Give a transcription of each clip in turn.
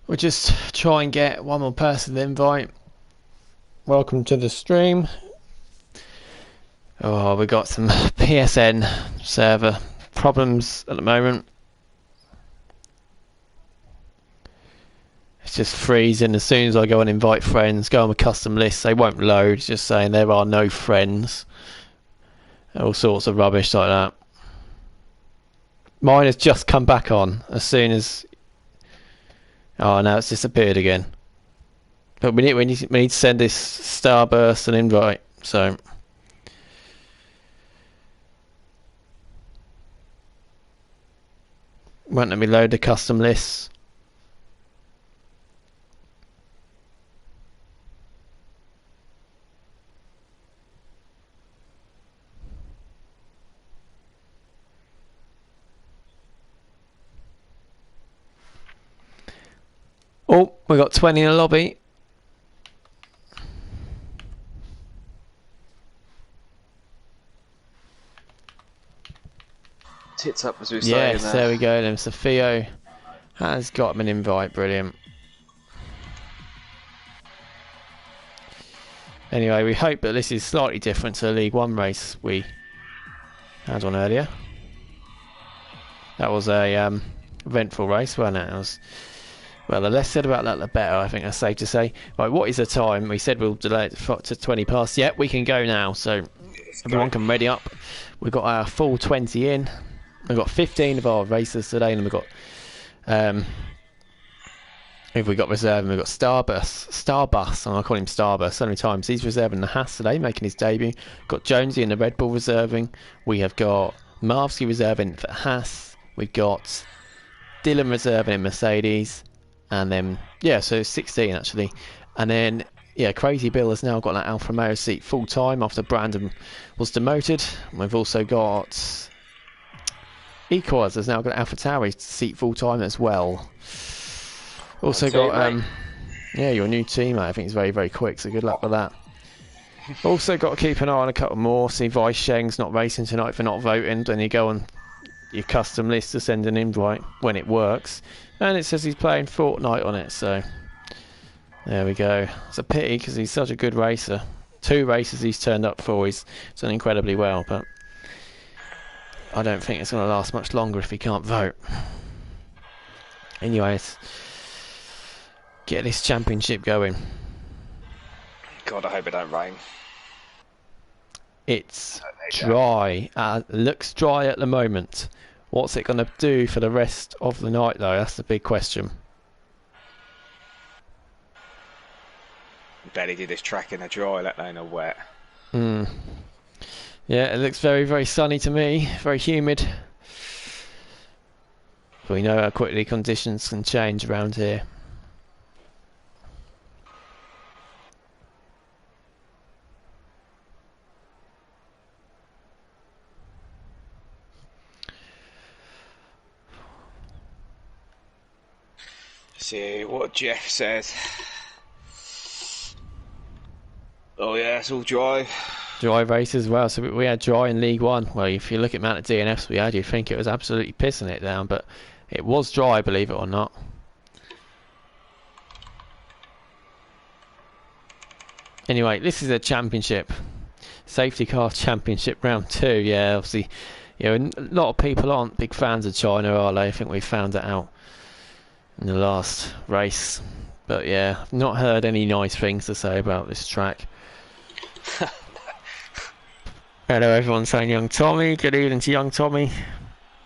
We'll just try and get one more person to invite. Welcome to the stream. Oh, we got some PSN server problems at the moment. It's just freezing. As soon as I go and invite friends, go on a custom list, they won't load. It's just saying there are no friends. All sorts of rubbish like that. Mine has just come back on as soon as... Oh, now it's disappeared again. But we need to send this Starburst an invite, so... Won't let me load the custom lists. Oh, we got 20 in the lobby. Tits up, as we say. Yes, there we go. Then Theo has got him an invite. Brilliant. Anyway, we hope that this is slightly different to the League One race we had on earlier. That was a eventful race, wasn't it? It was, well, the less said about that, the better. I think that's safe to say. Right, what is the time? We said we'll delay it to 20 past. Yep, we can go now. So everyone can ready up. We've got our full 20 in. We've got 15 of our racers today, and we've got if we got reserving, we've got Starbus, and I call him Starbus so many times. He's reserving the Haas today, making his debut. Got Jonesy in the Red Bull reserving. We have got Marvsky reserving for Haas. We've got Dylan reserving in Mercedes, and then yeah, so 16 actually, and then yeah, Crazy Bill has now got that Alfa Romeo seat full time after Brandon was demoted. We've also got Equaz has now got AlphaTauri seat full time as well. Also got yeah, your new teammate. I think he's very, very quick, so good luck with that. Also got to keep an eye on a couple more. See, Vice Sheng's not racing tonight for not voting. Then you go on your custom list to send an invite when it works, and it says he's playing Fortnite on it. So there we go. It's a pity because he's such a good racer. 2 races he's turned up for. He's done incredibly well, but I don't think it's going to last much longer if he can't vote. Anyways, get this championship going. God, I hope it don't rain. It's dry. Looks dry at the moment. What's it going to do for the rest of the night, though? That's the big question. Barely did this track in a dry, let alone a wet. Yeah, it looks very, very sunny to me. Very humid. But we know how quickly conditions can change around here. See what Jeff says. Oh yeah, it's all dry. Dry race as well. So we had dry in League One. Well, if you look at the amount of DNFs we had, you'd think it was absolutely pissing it down, but it was dry, believe it or not. Anyway, this is a championship. Safety car championship round 2. Yeah, obviously, you know, a lot of people aren't big fans of China, are they? I think we found that out in the last race. But yeah, I've not heard any nice things to say about this track. Hello everyone saying Young Tommy. Good evening to Young Tommy.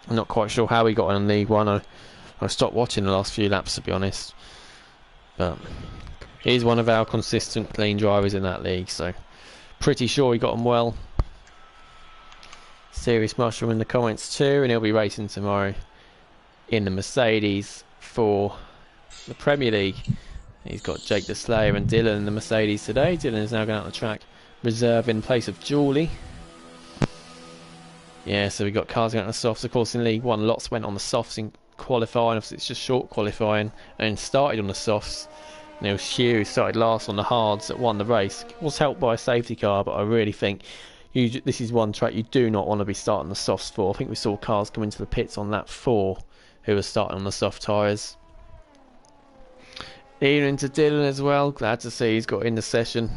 I'm not quite sure how he got on in League One. I stopped watching the last few laps, to be honest. But he's one of our consistent clean drivers in that league, so pretty sure he got on well. Serious Mushroom in the comments too, and he'll be racing tomorrow in the Mercedes for the Premier League. He's got Jake the Slayer and Dylan in the Mercedes today. Dylan is now going out on the track, reserve in place of Julie. Yeah, so we got cars going on the softs. Of course, in League One, lots went on the softs in qualifying. Obviously, it's just short qualifying, and started on the softs. And it was Hugh who started last on the hards that won the race. Was helped by a safety car, but I really think this is one track you do not want to be starting the softs for. I think we saw cars come into the pits on lap 4 who were starting on the soft tyres. Evening to Dylan as well. Glad to see he's got in the session.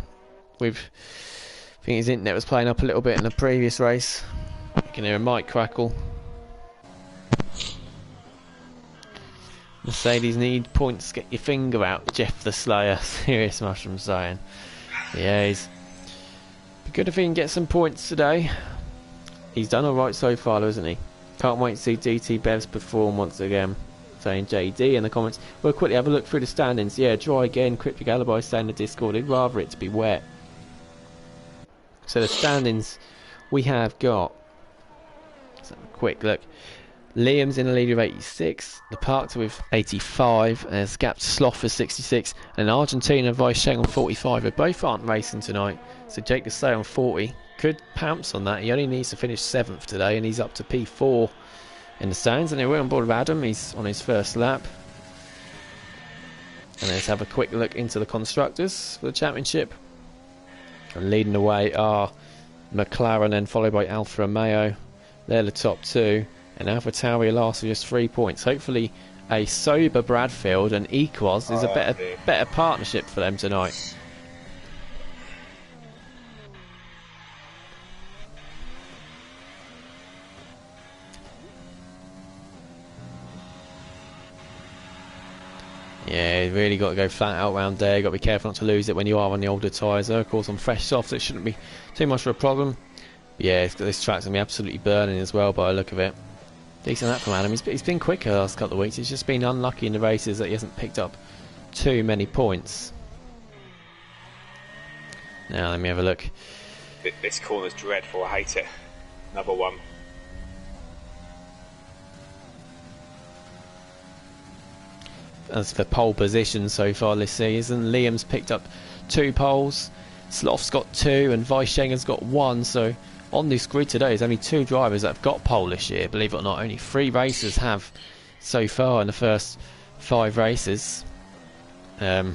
I think his internet was playing up a little bit in the previous race. You can hear a mic crackle. Mercedes need points. Get your finger out, Jeff the Slayer. Serious Mushroom saying. Yeah, he's be good if he can get some points today. He's done alright so far, though, isn't he? Can't wait to see DT Bevs perform once again. Saying JD in the comments. We'll quickly have a look through the standings. Yeah, dry again. Cryptic Alibi saying in the Discord he'd rather it to be wet. So the standings we have got. Let's have a quick look. Liam's in the lead with 86, the Parkter with 85, there's Gap Sloth with 66, and Argentina and Vice Sheng on 45. They both aren't racing tonight, so Jake Desai on 40 could pounce on that. He only needs to finish 7th today, and he's up to P4 in the stands. And we're on board with Adam, he's on his first lap. And let's have a quick look into the constructors for the championship. And leading the way are McLaren, then followed by Alfa Romeo. They're the top two. And AlphaTauri last with just 3 points. Hopefully a sober Bradfield and Equos is a better partnership for them tonight. Yeah, you really got to go flat out round there. You've got to be careful not to lose it when you are on the older tyres. Of course, on fresh softs, it shouldn't be too much of a problem. But yeah, this track's going to be absolutely burning as well by the look of it. Decent lap from Adam. He's been quicker the last couple of weeks. He's just been unlucky in the races that he hasn't picked up too many points. Now let me have a look. This corner's dreadful. I hate it. Another one. As for pole position so far this season, Liam's picked up 2 poles, Sloth's got 2, and Weishenger's got 1. So on this grid today, there's only 2 drivers that have got pole this year. Believe it or not, only 3 racers have so far in the first 5 races. So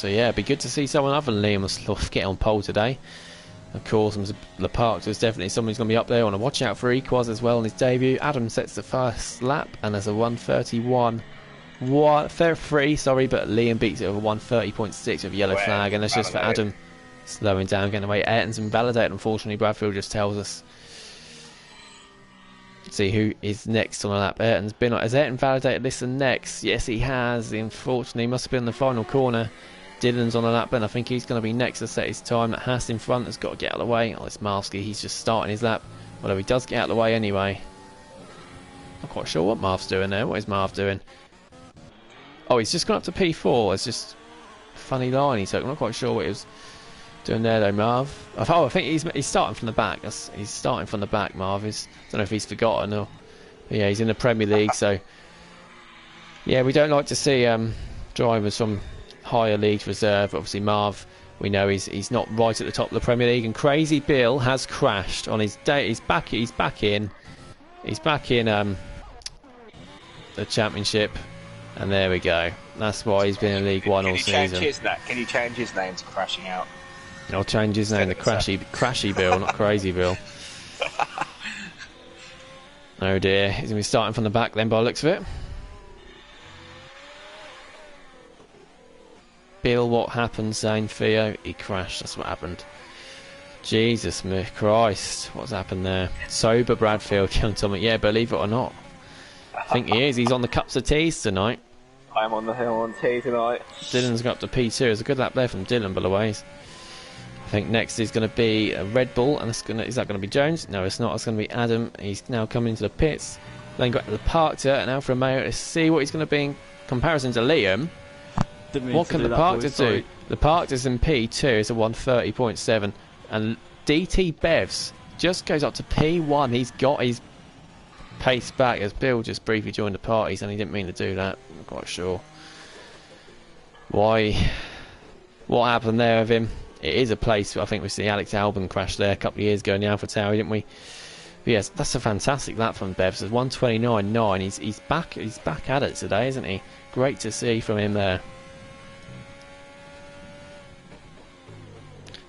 yeah, it'd be good to see someone other than Liam or Sloth get on pole today. Of course, the Park, there's definitely someone who's going to be up there. I want to watch out for Equos as well on his debut. Adam sets the first lap, and there's a 1:31. 3, sorry, but Liam beats it with a 1:30.6 with a yellow flag, and that's just for Adam slowing down, getting away. Ayrton's been validated, unfortunately. Bradfield just tells us. Let's see who is next on the lap. Ayrton's been on. Has Ayrton validated this and next? Yes, he has. Unfortunately, he must have been in the final corner. Dylan's on the lap, and I think he's going to be next to set his time. That Haas in front has got to get out of the way. Oh, it's Marsky. He's just starting his lap, although he does get out of the way anyway. Not quite sure what Marv's doing there. What is Marv doing? Oh, he's just gone up to P4. It's just a funny line he took. I'm not quite sure what he was doing there, though, Marv. Oh, I think he's starting from the back. He's starting from the back, Marv. I don't know if he's forgotten or... But yeah, he's in the Premier League, so... Yeah, we don't like to see drivers from higher leagues reserve. Obviously, Marv, we know he's not right at the top of the Premier League. And Crazy Bill has crashed on his day. He's back in the Championship. And there we go. That's why he's been in League One all season. Can you change his name to Crashing Out? I'll change his name to Crashy Bill, not Crazy Bill. Oh dear, he's going to be starting from the back then by the looks of it. Bill, what happened? Zane Theo, he crashed, that's what happened. Jesus Christ, what's happened there? Sober Bradfield, Young Tommy. Yeah, believe it or not. I think he is. He's on the cups of teas tonight. I'm on the hill on tea tonight. Dylan's got up to P2. There's a good lap there from Dylan, by the way. I think next is going to be a Red Bull, and is that going to be Jones? No, it's not. It's going to be Adam. He's now coming into the pits. Then got to the Parkter, and Alfa Romeo to see what he's going to be in comparison to Liam. What can the Parkter do? The Parkter's in P2. It's a 1:30.7, and DT Bevs just goes up to P1. He's got his pace back as Bill just briefly joined the parties, and he didn't mean to do that. I'm not quite sure why. What happened there with him? It is a place. I think we see Alex Albon crash there a couple of years ago in the AlphaTauri, didn't we? But yes, that's a fantastic lap from Bevs. It's 1:29.9. He's back. He's back at it today, isn't he? Great to see from him there.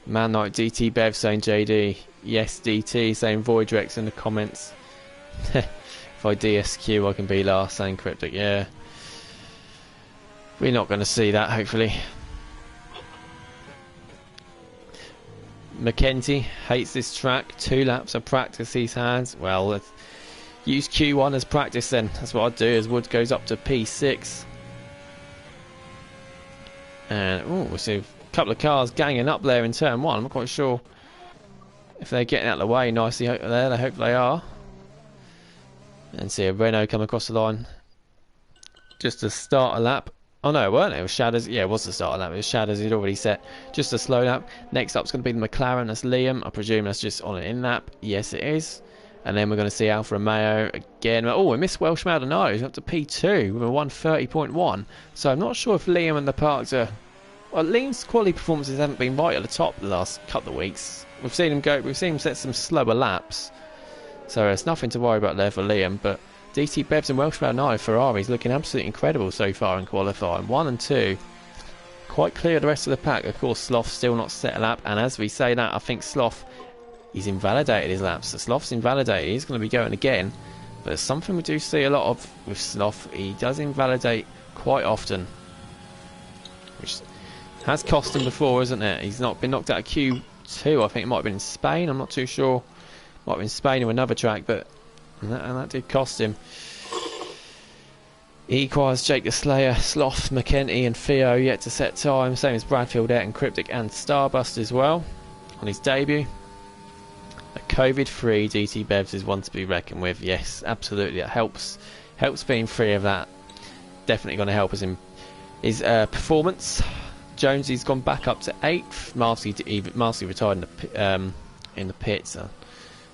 Man like DT Bev saying JD. Yes, DT saying Voidrex in the comments. If I DSQ, I can be last, saying Cryptic, yeah. We're not going to see that, hopefully. Mackenzie hates this track. 2 laps of practice he's had. Well, let's use Q1 as practice then. That's what I'd do, as Wood goes up to P6. And we see a couple of cars ganging up there in turn 1. I'm not quite sure if they're getting out of the way nicely there. I hope they are. And see a Renault come across the line just to start a lap. Oh no, it weren't. It was Shadows. Yeah, it was the start of lap. It was Shadows. He'd already set just a slow lap. Next up's going to be the McLaren. That's Liam. I presume that's just on an in lap. Yes, it is. And then we're going to see Alfa Romeo again. Oh, we missed Welsh Maldonado. He's up to P2 with a 1:30.1. So I'm not sure if Liam and the Parks are. Well, Liam's quality performances haven't been right at the top the last couple of weeks. We've seen him go. We've seen him set some slower laps. So there's nothing to worry about there for Liam, but DT Bevs and Welsh Maldonado Ferrari's looking absolutely incredible so far in qualifying. 1 and 2. Quite clear of the rest of the pack. Of course, Sloth's still not set a lap, and as we say that, I think Sloth, he's invalidated his laps. So Sloth's invalidated. He's going to be going again, but there's something we do see a lot of with Sloth. He does invalidate quite often, which has cost him before, isn't it? He's not been knocked out of Q2. I think it might have been in Spain. I'm not too sure. Might have been Spain or another track, but and that did cost him. Equals Jake the Slayer, Sloth, McKenty and Theo yet to set time. Same as Bradfield, Ayrton, Cryptic and Starbust as well on his debut. A COVID-free DT Bevs is one to be reckoned with. Yes, absolutely. It helps being free of that. Definitely going to help us in his performance. Jonesy's gone back up to 8th. Marcy retired in the pits.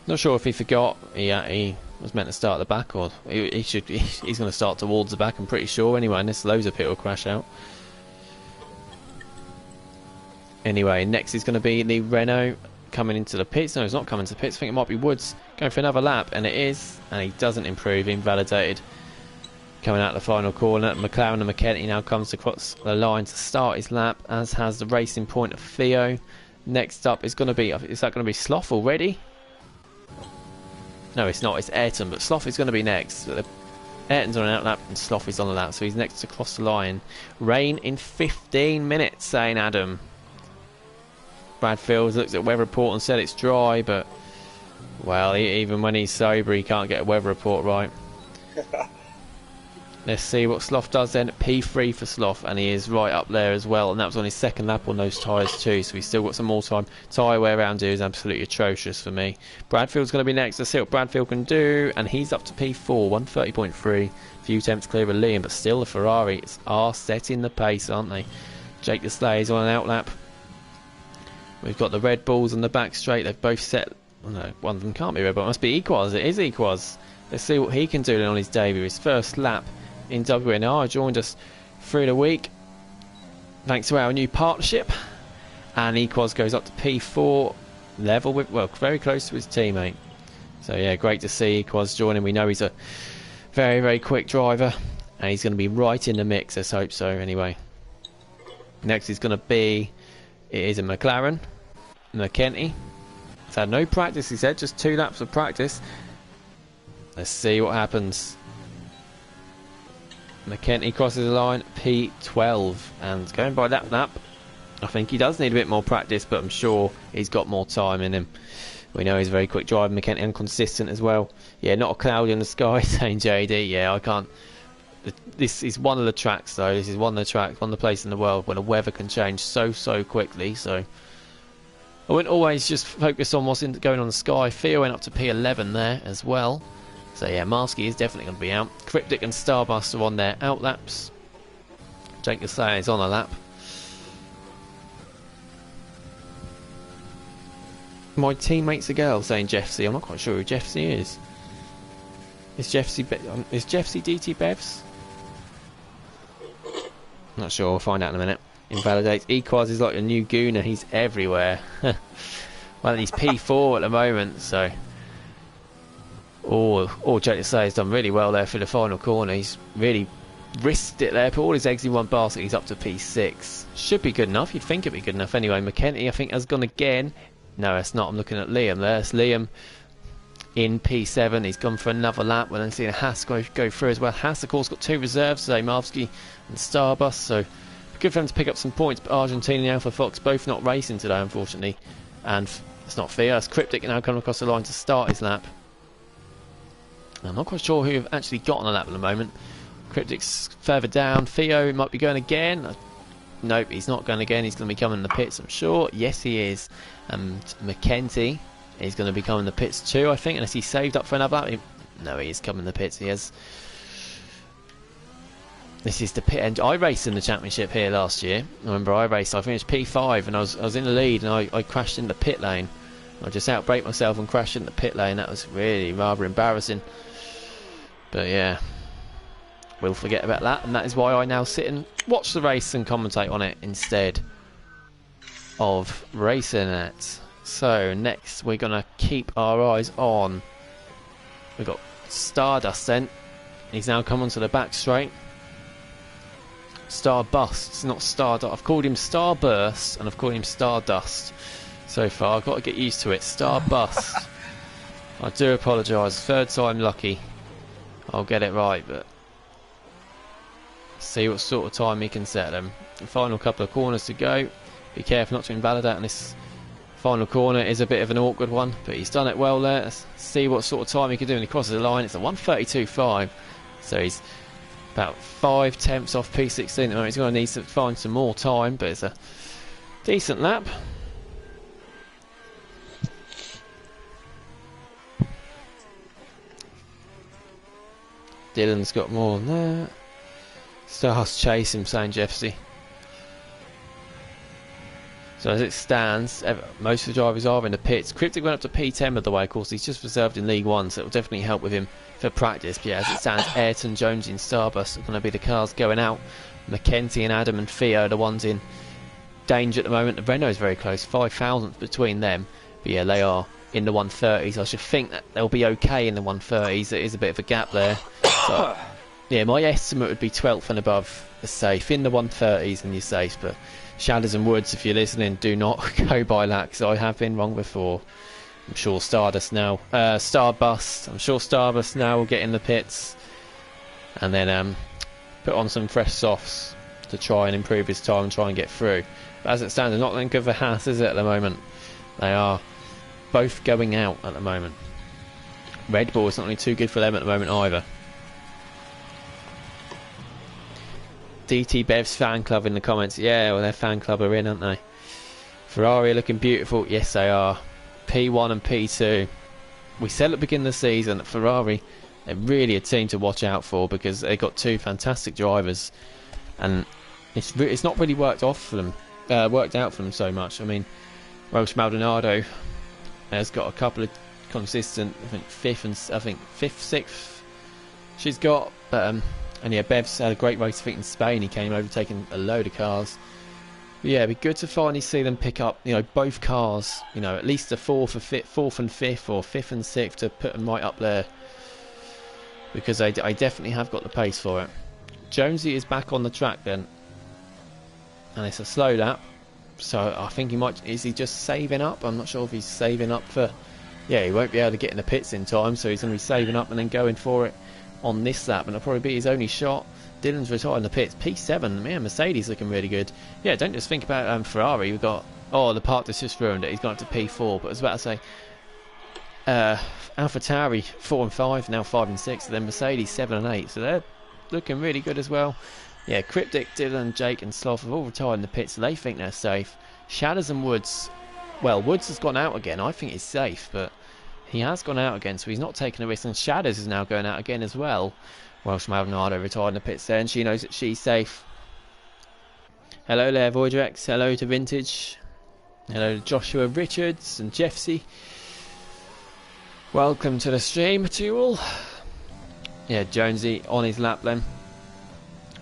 Not sure if he forgot. He was meant to start at the back, or he's going to start towards the back, I'm pretty sure anyway, unless loads of pit will crash out. Anyway, next is going to be the Renault coming into the pits. No, he's not coming to the pits. I think it might be Woods going for another lap, and it is, and he doesn't improve. Invalidated coming out the final corner. McLaren and McKenty now comes across the line to start his lap, as has the racing point of Theo. Next up is going to be, is that going to be Sloth already? No, it's not. It's Ayrton, but Sloth is going to be next. Ayrton's on an out lap and Sloth is on the lap, so he's next to cross the line. Rain in 15 minutes, saying Adam. Brad Fields looked at weather report and said it's dry, but well, even when he's sober, he can't get a weather report right. Let's see what Sloth does then. P3 for Sloth, and he is right up there as well, and that was on his second lap on those tyres too, so he's still got some more time. Tyre wear around here is absolutely atrocious for me. Bradfield's going to be next. Let's see what Bradfield can do, and he's up to P4, 1:30.3. Few attempts clear of Liam, but still the Ferraris are setting the pace, aren't they? Jake the Slayer's on an out lap. We've got the Red Bulls on the back straight. They've both set. Oh no, one of them can't be Red Bull. It must be Equaz. It is Equaz. Let's see what he can do on his debut. His first lap in WNR, joined us through the week thanks to our new partnership, and Equaz goes up to P4, level with, well, very close to his teammate. So yeah, great to see Equaz joining. We know he's a very, very quick driver, and he's going to be right in the mix. Let's hope so. Anyway, next is going to be, it is a McLaren, McKenty. He's had no practice, he said, just 2 laps of practice. Let's see what happens. McKenty crosses the line, P12, and going by that lap, I think he does need a bit more practice, but I'm sure he's got more time in him. We know he's a very quick driver, McKenty, and consistent as well. Yeah, not a cloud in the sky, saying JD. Yeah, I can't. This is one of the tracks, though. This is one of the tracks, one of the places in the world where the weather can change so quickly. So I wouldn't always just focus on what's going on in the sky. Theo went up to P11 there as well. So yeah, Marsky is definitely going to be out. Cryptic and Starbust are on their out laps. Jake the Slayer is on a lap. My teammate's a girl, saying Jeff C. I'm not quite sure who Jeff C is. Is Jeff C DT Bevs? Not sure, we'll find out in a minute. Invalidates. Equaz is like a new gooner, he's everywhere. Well, he's P4 at the moment, so. Jake the Slayer's done really well there for the final corner. He's really risked it there, put all his eggs in one basket. He's up to P6. Should be good enough, you'd think it'd be good enough anyway. McKenty, I think, has gone again. No, it's not. I'm looking at Liam there. It's Liam in P7. He's gone for another lap. We're then seeing Haas go through as well. Haas, of course, got 2 reserves today, Marvsky and Starbus, so good for them to pick up some points. But Argentina and Alpha Fox both not racing today, unfortunately. And it's not fair. It's Cryptic now coming across the line to start his lap. I'm not quite sure who you've actually got on a lap at the moment. Cryptic's further down. Theo might be going again. Nope, he's not going again. He's going to be coming in the pits, I'm sure. Yes, he is. And McKenty is going to be coming in the pits too, I think. Unless he saved up for another lap. No, he is coming in the pits. He has. This is the pit end. I raced in the championship here last year. I remember I finished P5 and I was in the lead and I crashed in the pit lane. I just outbraked myself and crashed in the pit lane. That was really rather embarrassing. But yeah, we'll forget about that, and that is why I now sit and watch the race and commentate on it instead of racing it. So next we're going to keep our eyes on, we've got Stardust then. He's now come onto the back straight. Starbust, it's not Stardust. I've called him Starburst and I've called him Stardust so far. I've got to get used to it. Starbust. I do apologise, 3rd time lucky. I'll get it right, but see what sort of time he can set them. The final couple of corners to go. Be careful not to invalidate on this final corner. Is a bit of an awkward one, but he's done it well there. Let's see what sort of time he can do when he crosses the line. It's a 1:32.5, so he's about 5 tenths off P16 at the moment. He's going to need to find some more time, but it's a decent lap. Dylan's got more than that. Stars chase him, saying Jeffsy. So as it stands, most of the drivers are in the pits. Cryptic went up to P10 by the way, of course. He's just reserved in League 1, so it will definitely help with him for practice. But yeah, as it stands, Ayrton, Jones and Starbus are going to be the cars going out. McKenty and Adam and Theo are the ones in danger at the moment. The Renault is very close, 5 thousandths between them. But yeah, they are in the 130s. I should think that they'll be okay in the 130s. There is a bit of a gap there. So, yeah, my estimate would be 12th and above is safe. In the 130s and you're safe. But Shadows and Woods, if you're listening, do not go by that, because I have been wrong before. I'm sure Stardust now, Starbust, I'm sure Starbust now will get in the pits and then put on some fresh softs to try and improve his time and try and get through. But as it stands, they're not looking good for Haas, is it, at the moment? They are both going out at the moment. Red Bull is not really too good for them at the moment either. DT Bev's fan club in the comments. Yeah, well, their fan club are in, aren't they? Ferrari are looking beautiful. Yes, they are. P1 and P2. We said at the beginning of the season that Ferrari are really a team to watch out for, because they've got 2 fantastic drivers, and it's not really worked out for them so much. I mean, Welsh Maldonado has got a couple of consistent, I think 5th, 6th she's got, but and yeah, Bev's had a great race, I think, in Spain. He came over taking a load of cars. But yeah, it'd be good to finally see them pick up, both cars, at least the 4th and 5th, or 5th and 6th, to put them right up there, because I definitely have got the pace for it. Jonesy is back on the track then, and it's a slow lap, so I think is he just saving up? I'm not sure if he's saving up for, yeah, he won't be able to get in the pits in time, so he's going to be saving up and then going for it on this lap, and it'll probably be his only shot. Dylan's retired in the pits. P7, man, Mercedes looking really good. Yeah, don't just think about Ferrari. We've got, the park that's just ruined it. He's gone up to P4, but I was about to say, AlphaTauri 4 and 5, now 5 and 6, and then Mercedes 7 and 8, so they're looking really good as well. Yeah, Cryptic, Dylan, Jake and Sloth have all retired in the pits, so they think they're safe. Shadows and Woods, well, Woods has gone out again. I think he's safe, but he has gone out again, so he's not taking a risk, and Shadows is now going out again as well. Welsh Maldonado retired in the pits there, and she knows that she's safe. Hello there, Voidrex. Hello to Vintage. Hello to Joshua Richards and Jeffsy. Welcome to the stream to you all. Yeah, Jonesy on his lap then.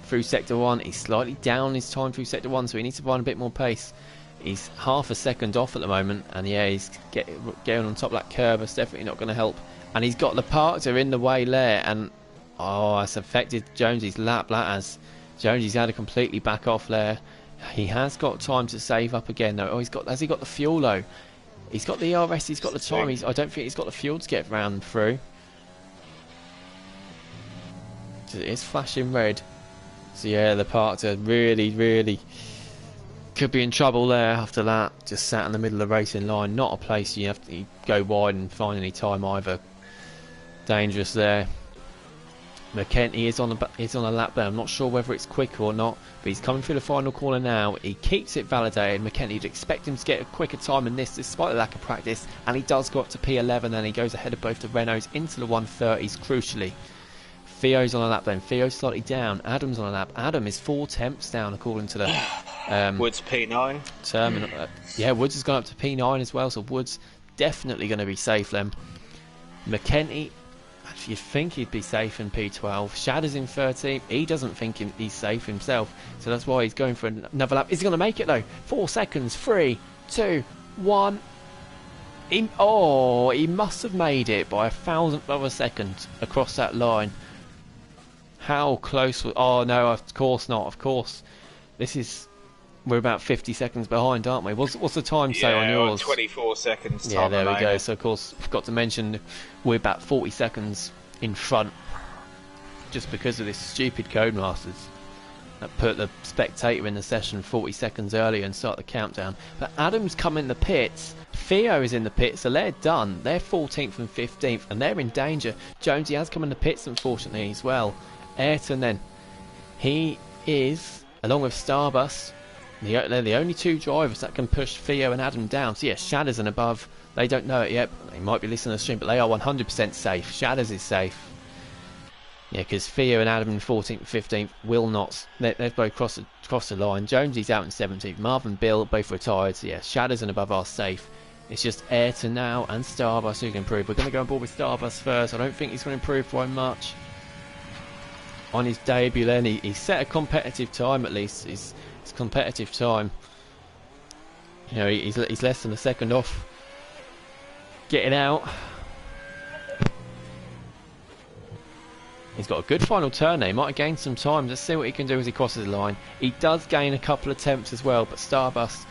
Through Sector 1. He's slightly down his time through Sector 1, so he needs to find a bit more pace. He's half a second off at the moment, and yeah, he's getting on top of that curve. It's definitely not going to help. And he's got the Parkter in the way there, and that's affected Jonesy's lap. As Jonesy's had to completely back off there. He has got time to save up again though. Has he got the fuel though? He's got the ERS, he's got the time. I don't think he's got the fuel to get round through. It is flashing red. So yeah, the Parker really could be in trouble there after that. Just sat in the middle of the racing line. Not a place you have to go wide and find any time either. Dangerous there. McKenty is on a lap there. I'm not sure whether it's quicker or not, but he's coming through the final corner now. He keeps it validated. McKenty, you'd expect him to get a quicker time than this despite the lack of practice, and he does go up to P11 and he goes ahead of both the Renaults into the 130s crucially. Theo's on a lap then. Theo's slightly down. Adam's on a lap. Adam is 4 tenths down according to the Woods P9 terminal. Yeah, Woods has gone up to P9 as well, so Woods definitely going to be safe then. McKenty, you'd think he'd be safe in P12. Shadder's in 13. He doesn't think he's safe himself, so that's why he's going for another lap. Is he going to make it though? 4 seconds. 3, 2, 1. He must have made it by 1,000th of a second across that line. How close was... Oh no, of course not. Of course. We're about 50 seconds behind, aren't we? What's the time say on yours? 24 seconds. Yeah, there we go. So of course, forgot to mention we're about 40 seconds in front, just because of this stupid Codemasters that put the spectator in the session 40 seconds earlier and start the countdown. But Adam's come in the pits. Theo is in the pits, so they're done. They're 14th and 15th, and they're in danger. Jonesy has come in the pits, unfortunately, as well. Ayrton then, he is, along with Starbus, they're the only 2 drivers that can push Theo and Adam down. So yeah, Shadders and above, they don't know it yet. They might be listening to the stream, but they are 100% safe. Shadders is safe. Yeah, because Theo and Adam in 14th and 15th will not. They've both crossed the line. Jonesy's out in 17th. Marv and Bill both retired. So yeah, Shadders and above are safe. It's just Ayrton now and Starbus who can improve. We're going to go on board with Starbus first. I don't think he's going to improve by much. On his debut then, he set a competitive time at least. His competitive time. You know, he's less than a second off getting out. He's got a good final turn there. He might have gained some time. Let's see what he can do as he crosses the line. He does gain a couple of attempts as well, but Starbus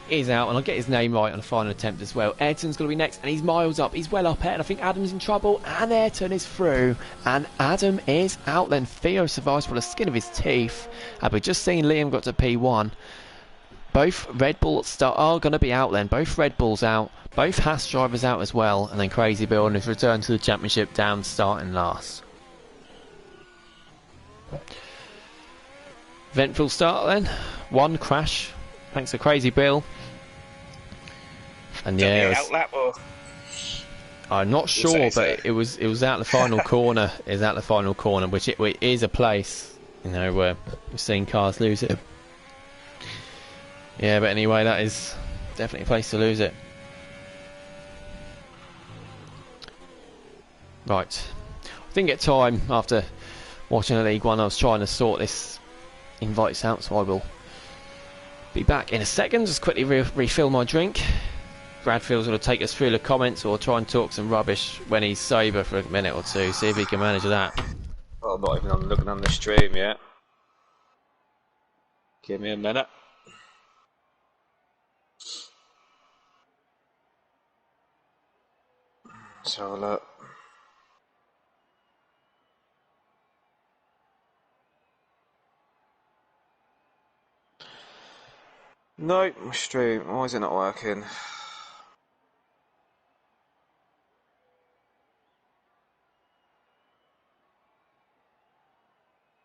is out, and I'll get his name right on the final attempt as well. Ayrton's going to be next, and he's miles up. He's well up ahead. I think Adam's in trouble, and Ayrton is through, and Adam is out. Then Theo survives by the skin of his teeth. And we've just seen Liam got to P1. Both Red Bull are going to be out then. Both Red Bulls out. Both Haas drivers out as well. And then Crazy Bill on his return to the championship down, starting last. Eventful start then. 1 crash. Thanks to Crazy Bill. And yeah, I'm not sure, but it was out the final corner. Is out the final corner, which it is a place, you know, where we've seen cars lose it. Yeah, but anyway, that is definitely a place to lose it. Right, I didn't get time after watching the League One. I was trying to sort this invites out, so I will be back in a second. Just quickly refill my drink. Bradfield's going to take us through the comments or try and talk some rubbish when he's sober for a minute or two. See if he can manage that. Oh, I'm not even looking on the stream yet. Give me a minute. Let's have a look. No, my stream. Why is it not working?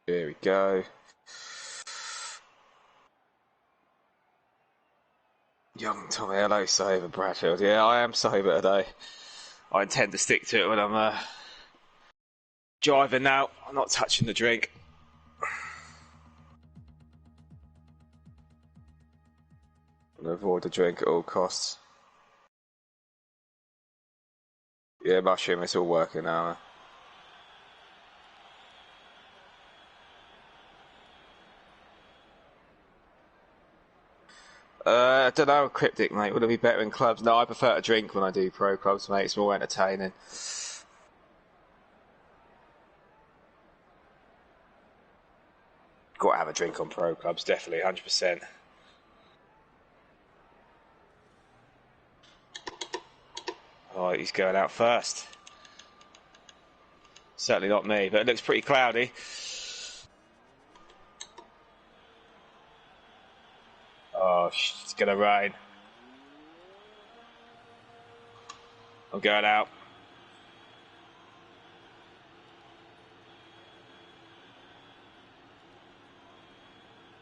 Here we go. Young Tommy, hello, sober Bradfield. Yeah, I am sober today. I intend to stick to it when I'm driving now. I'm not touching the drink. I'm gonna avoid the drink at all costs. Yeah, mushroom, it's all working now. I don't know, Cryptic, mate. Would it be better in clubs? No, I prefer to drink when I do pro clubs, mate. It's more entertaining. Got to have a drink on pro clubs, definitely, 100%. Oh, he's going out first. Certainly not me, but it looks pretty cloudy. Oh, it's going to rain. I'm going out.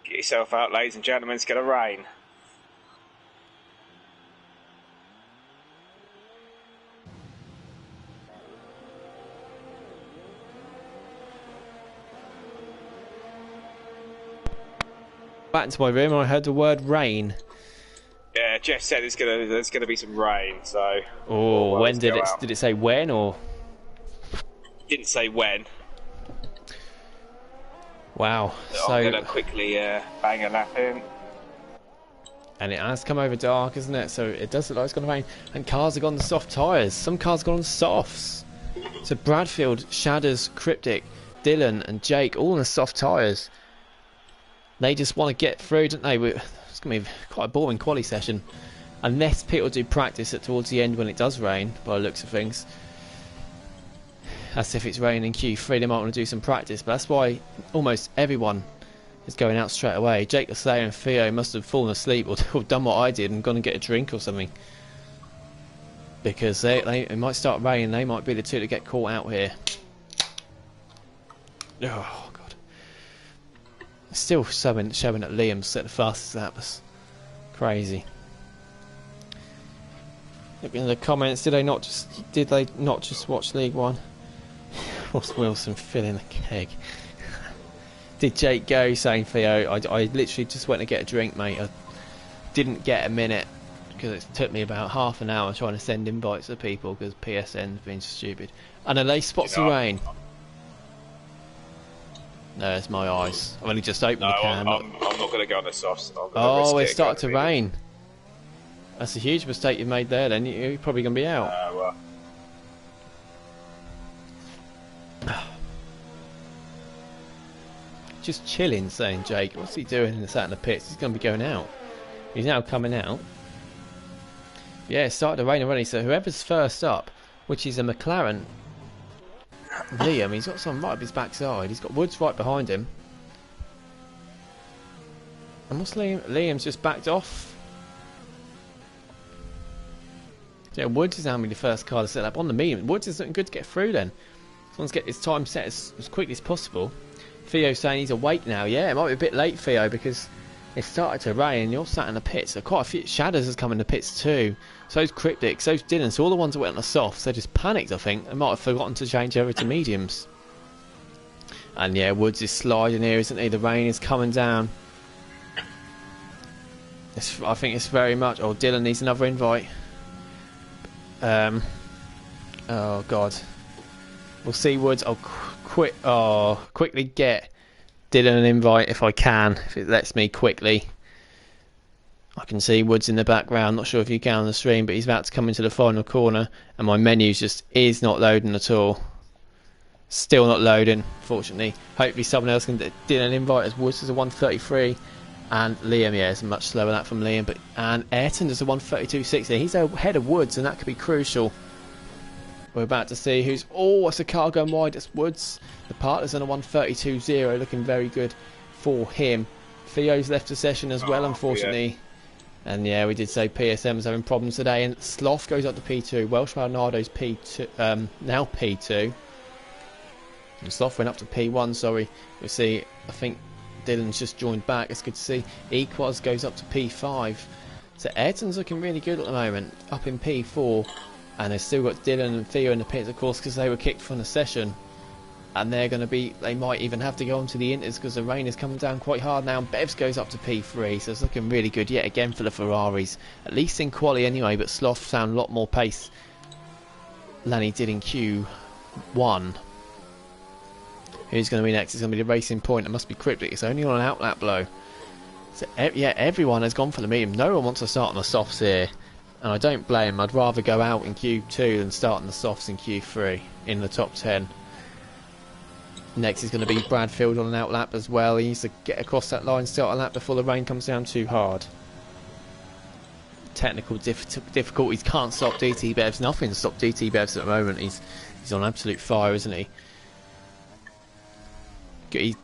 Get yourself out, ladies and gentlemen, it's going to rain. Back into my room, I heard the word rain. Yeah, Jeff said there's gonna be some rain. So. Oh, when did it? Did it say when or? Didn't say when. Wow. So I'm gonna quickly bang a lap in. And it has come over dark, isn't it? So it does look like it's going to rain. And cars have gone on soft tyres. Some cars have gone on softs. So Bradfield, Shadders, Cryptic, Dylan and Jake all on the soft tyres. They just want to get through, don't they? It's going to be quite a boring quali session. Unless people do practice it towards the end when it does rain, by the looks of things. As if it's raining in Q3, they might want to do some practice. But that's why almost everyone is going out straight away. Jake the Slayer and Theo must have fallen asleep or done what I did and gone and get a drink or something. Because it might start raining, they might be the two that get caught out here. Oh, God. Still showing that Liam's set the fastest lap. That's crazy. Looking in the comments, did they not just watch League One? Ross Wilson filling the keg. Did Jake go saying, Theo, I literally just went to get a drink, mate. I didn't get a minute because it took me about half an hour trying to send invites to people because PSN's been stupid. And are they spots of rain? No, it's my eyes. I've only just opened the can. I'm not going to go on the softs. Oh, it started to rain. That's a huge mistake you've made there then. You're probably going to be out. Well. Just chilling, saying Jake. What's he doing sat in the pits? He's going to be going out. He's now coming out. Yeah, it started to rain already. So whoever's first up, which is a McLaren, Liam, he's got someone right up his backside. He's got Woods right behind him. And what's Liam? Liam's just backed off. Yeah, Woods is having the first car to set up on the medium. Woods is looking good to get through then. Someone's get his time set as quickly as possible. Theo's saying he's awake now. Yeah, it might be a bit late, Theo, because it started to rain and you're sat in the pits. So quite a few Shadows has come in the pits too. So's Cryptic, so's Dylan. So all the ones that went on the softs, they just panicked, I think. They might have forgotten to change over to mediums. And yeah, Woods is sliding here, isn't he? The rain is coming down. I think it's very much... Oh, Dylan needs another invite. Oh, God. We'll see Woods. I'll quickly get Dylan an invite if I can, if it lets me quickly. I can see Woods in the background. Not sure if you can on the stream, but he's about to come into the final corner, and my menu just is not loading at all. Still not loading, fortunately. Hopefully someone else can do an invite, as Woods is a 133, and Liam, yeah, is much slower than that from Liam. And Ayrton does a 132.60. He's ahead of Woods, and that could be crucial. We're about to see who's... Oh, it's a car going wide. It's Woods. The partner's on a 132.0, looking very good for him. Theo's left the session as well, unfortunately. Yeah. And yeah, we did say PSM was having problems today. And Sloth goes up to P2. Welsh Ronaldo's P2, now P2. And Sloth went up to P1, sorry. We'll see, I think Dylan's just joined back. It's good to see. Equaz goes up to P5. So Ayrton's looking really good at the moment, up in P4. And they've still got Dylan and Theo in the pits, of course, because they were kicked from the session. And they're going to be... They might even have to go on to the Inters because the rain is coming down quite hard now. And Bevs goes up to P3, so it's looking really good yet again for the Ferraris. At least in quali anyway, but Sloth found a lot more pace than he did in Q1. Who's going to be next? It's going to be the Racing Point. It must be Cryptic. It's only on an outlap blow. So, yeah, everyone has gone for the medium. No one wants to start on the softs here. And I don't blame him. I'd rather go out in Q2 than start on the softs in Q3 in the top 10. Next is going to be Bradfield on an outlap as well. He needs to get across that line, start a lap before the rain comes down too hard. technical difficulties. Can't stop DT Bevs. Nothing to stop DT Bevs at the moment. He's on absolute fire, isn't he?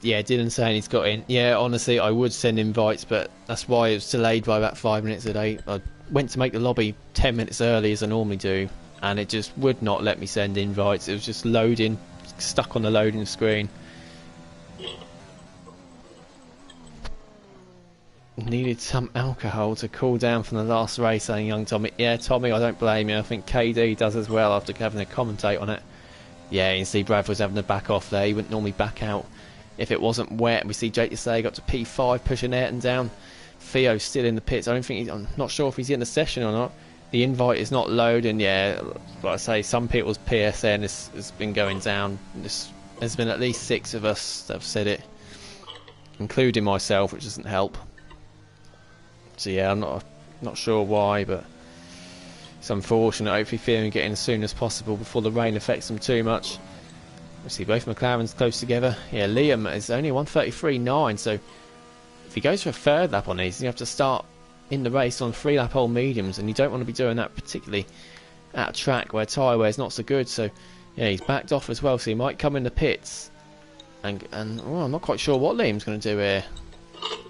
Yeah, Dylan saying he's got in. Yeah, honestly, I would send invites, but that's why it was delayed by about 5 minutes a day. I went to make the lobby 10 minutes early, as I normally do, and it just would not let me send invites. It was just loading, stuck on the loading screen. Needed some alcohol to cool down from the last race, saying young Tommy. Yeah, Tommy, I don't blame you. I think KD does as well after having to commentate on it. Yeah, you can see Brad was having to back off there. He wouldn't normally back out if it wasn't wet. We see Jake Desai got to P5 pushing Ayrton down. Theo's still in the pits. I'm not sure if he's in the session or not. The invite is not loading. Yeah, like I say, some people's PSN has been going down. There's been at least 6 of us that have said it, including myself, which doesn't help. So yeah, I'm not sure why, but it's unfortunate. Hopefully Theo can get in as soon as possible before the rain affects them too much. We see both McLarens close together. Yeah, Liam is only 1:33.9, so if he goes for a third lap on these, you have to start in the race on 3-lap old mediums, and you don't want to be doing that particularly at a track where tyre wear is not so good. So yeah, he's backed off as well, so he might come in the pits. And I'm not quite sure what Liam's going to do here.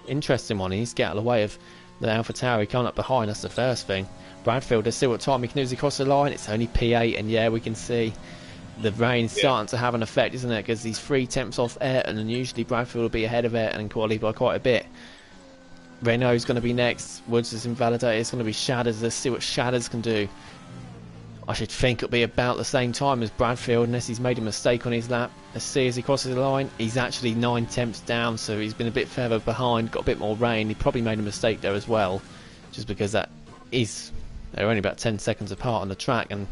Interesting one. He needs to get out of the way of the Alpha Tauri coming up behind. That's the first thing. Bradfield, let's see what time he can do as he crosses the line. It's only P8, and yeah, we can see the rain starting to have an effect, isn't it? Because he's 3 tenths off Ayrton, and usually Bradfield will be ahead of Ayrton in quality by quite a bit. Renault's going to be next. Woods is invalidated. It's going to be Shadders. Let's see what Shadders can do. I should think it'll be about the same time as Bradfield, unless he's made a mistake on his lap. Let's see as he crosses the line. He's actually 9 tenths down, so he's been a bit further behind. Got a bit more rain. He probably made a mistake there as well, just because they're only about 10 seconds apart on the track, and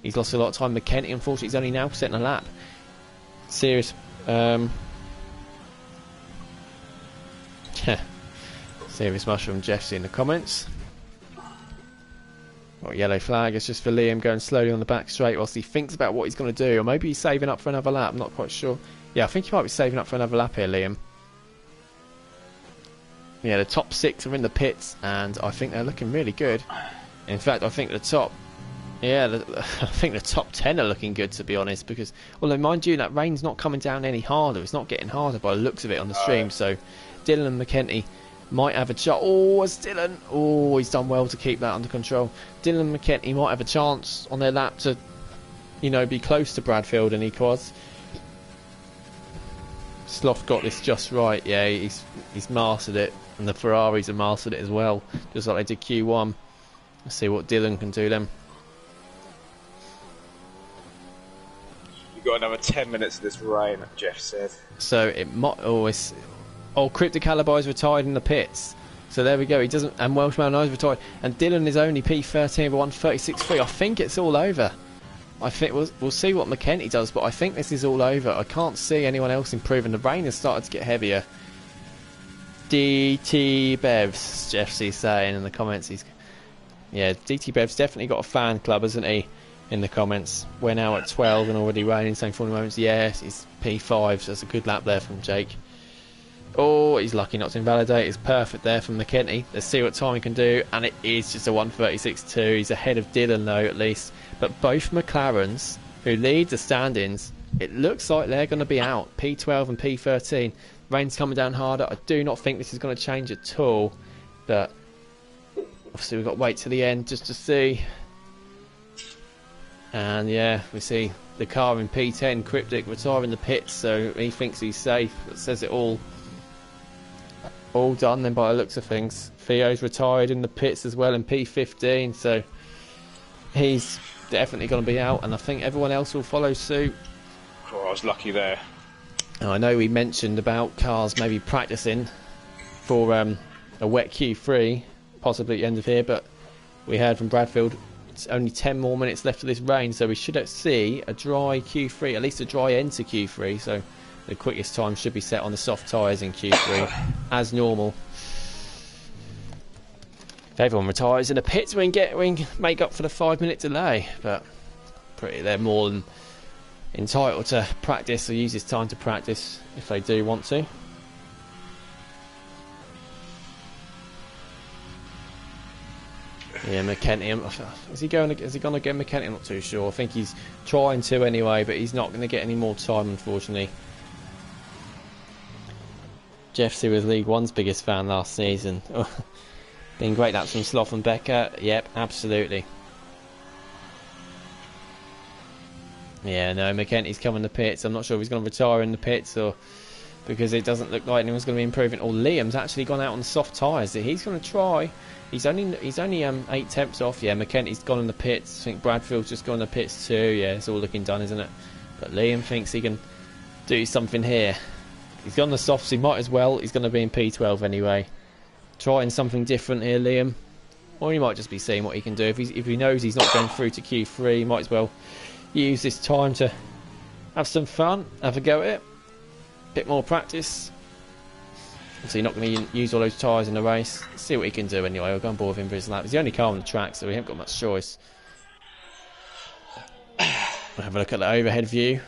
he's lost a lot of time. McKenty, unfortunately, he's only now setting a lap. Serious mushroom Jeff's in the comments. Got a yellow flag. It's just for Liam going slowly on the back straight whilst he thinks about what he's going to do, or maybe he's saving up for another lap. I'm not quite sure. Yeah, I think he might be saving up for another lap here, Liam. Yeah, the top 6 are in the pits, and I think they're looking really good. In fact, I think the top 10 are looking good, to be honest, because, although mind you, that rain's not coming down any harder. It's not getting harder by the looks of it on the stream. So Dylan and McKenty might have a chance. Oh, it's Dylan. Oh, he's done well to keep that under control. Dylan and McKenty might have a chance on their lap to, be close to Bradfield and Equaz. Sloth got this just right. Yeah, he's mastered it, and the Ferraris have mastered it as well, just like they did Q1. Let's see what Dylan can do then. You've got another 10 minutes of this rain, Jeff said. So it might always. Oh, Cryptic Alibi's retired in the pits. So there we go. He doesn't. And Welsh Malinois retired. And Dylan is only P13 over 136.3. I think it's all over. I think we'll see what McKenty does, but I think this is all over. I can't see anyone else improving. The rain has started to get heavier. DT Bevs, Jeff C's saying in the comments. DT Bev's definitely got a fan club, hasn't he? In the comments. We're now at 12 and already raining. Same 40 moments. Yes, it's P5. So that's a good lap there from Jake. Oh, he's lucky not to invalidate. It's perfect there from McKenty. Let's see what time he can do. And it is just a 1:36.2. He's ahead of Dylan, though, at least. But both McLarens, who lead the standings, it looks like they're going to be out. P12 and P13. Rain's coming down harder. I do not think this is going to change at all. But obviously we've got to wait to the end just to see. And yeah, we see the car in P10, Cryptic, retiring the pits. So he thinks he's safe. That says it all. All done then by the looks of things. Theo's retired in the pits as well in P15, so he's definitely going to be out, and I think everyone else will follow suit. Oh, I was lucky there. I know we mentioned about cars maybe practicing for a wet Q3, possibly at the end of here, but we heard from Bradfield it's only 10 more minutes left of this rain, so we should see a dry Q3, at least a dry end to Q3, so the quickest time should be set on the soft tyres in Q3, as normal. If everyone retires in the pits, we can make up for the 5-minute delay. But they're more than entitled to practice, or use this time to practice if they do want to. Yeah, McKenty. Is he going to get McKenty? I'm not too sure. I think he's trying to anyway, but he's not going to get any more time, unfortunately. Jeffsy was League One's biggest fan last season. Been great laps from Sloth and Becker. Yep, absolutely. Yeah, no, McKenty's coming to pits. I'm not sure if he's going to retire in the pits or because it doesn't look like anyone's going to be improving. Or Liam's actually gone out on soft tyres. He's going to try. He's only 8 temps off. Yeah, McKenty's gone in the pits. I think Bradfield's just gone in the pits too. Yeah, it's all looking done, isn't it? But Liam thinks he can do something here. He's gone the softs. He might as well. He's going to be in P12 anyway. Trying something different here, Liam. Or he might just be seeing what he can do. If he knows he's not going through to Q3, he might as well use this time to have some fun, have a go at it. Bit more practice. So you're not going to use all those tyres in the race. See what he can do anyway. I'll go on board with him for his lap. He's the only car on the track, so we haven't got much choice. We'll have a look at the overhead view.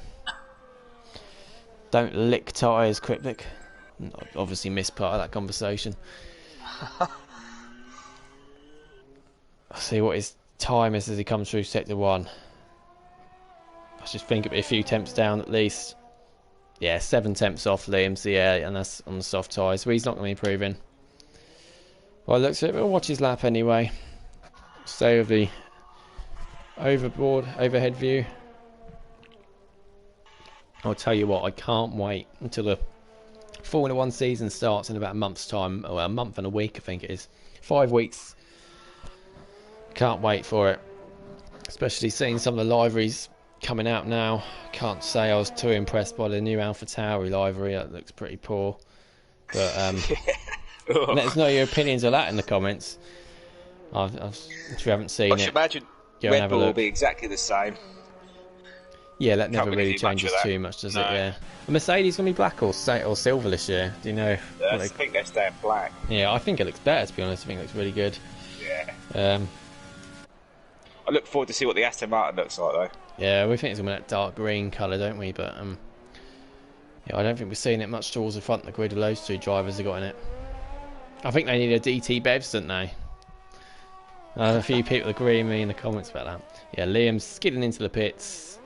Don't lick tyres, Cryptic. Obviously missed part of that conversation. I'll see what his time is as he comes through sector 1. I just think it'll be a few temps down at least. Yeah, 7 temps off Liam, so yeah, and that's on the soft tyres, so he's not going to be improving. Well, looks like we'll watch his lap anyway. Stay with the overhead view. I'll tell you what, I can't wait until the Formula 1 season starts in about a month's time. Well, a month and a week, I think it is. 5 weeks. Can't wait for it. Especially seeing some of the liveries coming out now. Can't say I was too impressed by the new AlphaTauri livery. That looks pretty poor. But let us know your opinions of that in the comments. If you haven't seen it, I should imagine Red Bull will be exactly the same. Yeah, that never really changes too much, does it? Yeah. The Mercedes going to be black or silver this year? Do you know? I think they're staying black. Yeah, I think it looks better, to be honest. I think it looks really good. Yeah. I look forward to see what the Aston Martin looks like, though. Yeah, we think it's going to be that dark green colour, don't we? But yeah, I don't think we're seeing it much towards the front of the grid of those two drivers have got in it. I think they need a DT Bevs, don't they? A few people agree with me in the comments about that. Yeah, Liam's skidding into the pits.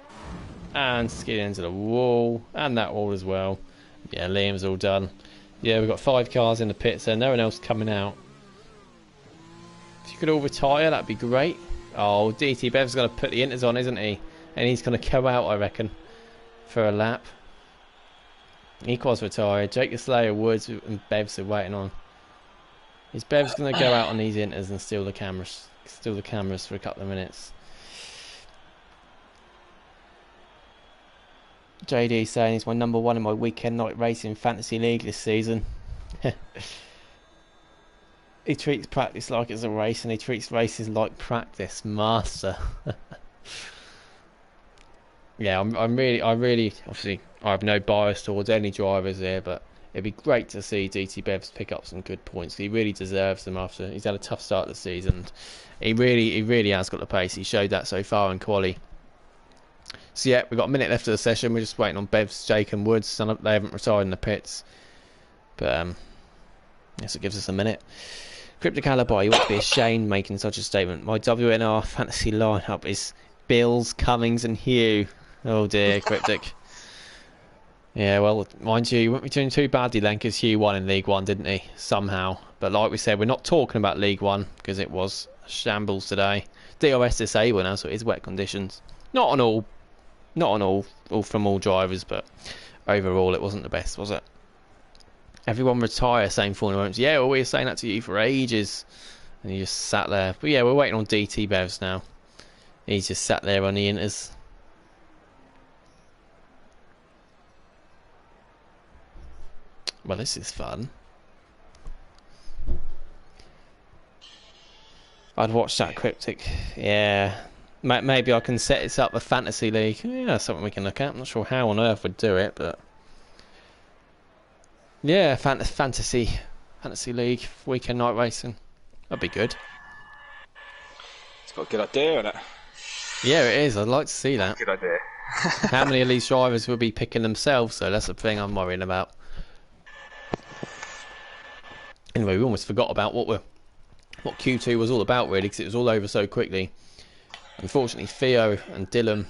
And skidding into the wall. And that wall as well. Yeah, Liam's all done. Yeah, we've got 5 cars in the pits there. No one else coming out. If you could all retire, that'd be great. Oh, DT Bev's going to put the inters on, isn't he? And he's going to go out, I reckon, for a lap. Equals retired. Jake the Slayer, Woods and Bevs are waiting on. Is Bev's going to go out on these inters and steal the cameras? Steal the cameras for a couple of minutes. JD saying he's my #1 in my weekend night racing fantasy league this season. He treats practice like it's a race, and he treats races like practice. Master. Yeah, I really, obviously, I have no bias towards any drivers here, but it'd be great to see DT Bevs pick up some good points. He really deserves them after he's had a tough start to the season. He really has got the pace. He showed that so far in quali. So yeah, we've got a minute left of the session. We're just waiting on Bevs, Jake and Woods. They haven't retired in the pits. But yes, it gives us a minute. Cryptic Alibi, you ought to be ashamed making such a statement. My WNR fantasy lineup is Bills, Cummings and Hugh. Oh dear, Cryptic. Yeah, well, mind you went between 2 badly then because Hugh won in League 1, didn't he? Somehow. But like we said, we're not talking about League 1 because it was shambles today. DRS disabled now, so it is wet conditions. Not on all from all drivers, but overall it wasn't the best, was it? Everyone retire, saying Formula 1. Yeah, well, we were saying that to you for ages. And you just sat there. But yeah, we're waiting on DT Bevs now. He's just sat there on the inters. Well, this is fun. I'd watch that, Cryptic. Yeah. Maybe I can set this up a fantasy league. Yeah, that's something we can look at. I'm not sure how on earth we'd do it, but yeah, fantasy league, weekend night racing. That'd be good. It's got a good idea on it. Yeah, it is. I'd like to see that. Good idea. How many of these drivers will be picking themselves? So that's the thing I'm worrying about. Anyway, we almost forgot about what we're what Q2 was all about, really, because it was all over so quickly. Unfortunately, Theo and Dylan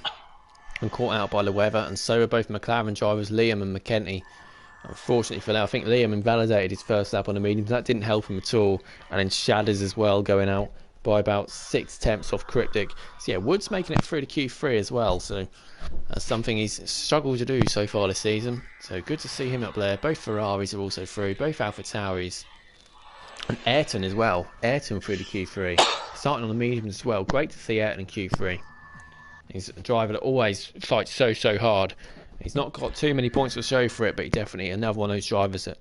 were caught out by the weather, and so were both McLaren drivers, Liam and McKenty. Unfortunately for Leo, I think Liam invalidated his first lap on the mediums. That didn't help him at all. And then Shadders as well, going out by about 6 tenths off Cryptic. So yeah, Wood's making it through to Q3 as well. So that's something he's struggled to do so far this season. So good to see him up there. Both Ferraris are also through, both AlphaTauris. And Ayrton as well. Ayrton through to Q3. Starting on the mediums as well. Great to see Ayrton in Q3. He's a driver that always fights so hard. He's not got too many points to show for it, but he definitely another one of those drivers that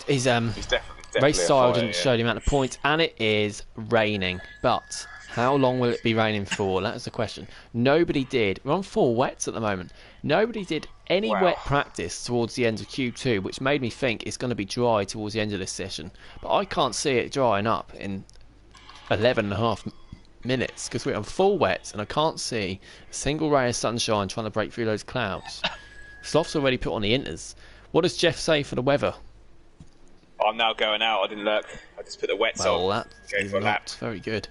his definitely race style fighter, didn't show the amount of points, and it is raining. But how long will it be raining for? That is the question. Nobody did. We're on 4 wets at the moment. Nobody did any wet practice towards the end of Q2, which made me think it's going to be dry towards the end of this session. But I can't see it drying up in 11.5 minutes because we're on full wet and I can't see a single ray of sunshine trying to break through those clouds. Sloth's already put on the inters. What does Jeff say for the weather? I'm now going out. I didn't look. I just put the wets on. Well, that is not very good.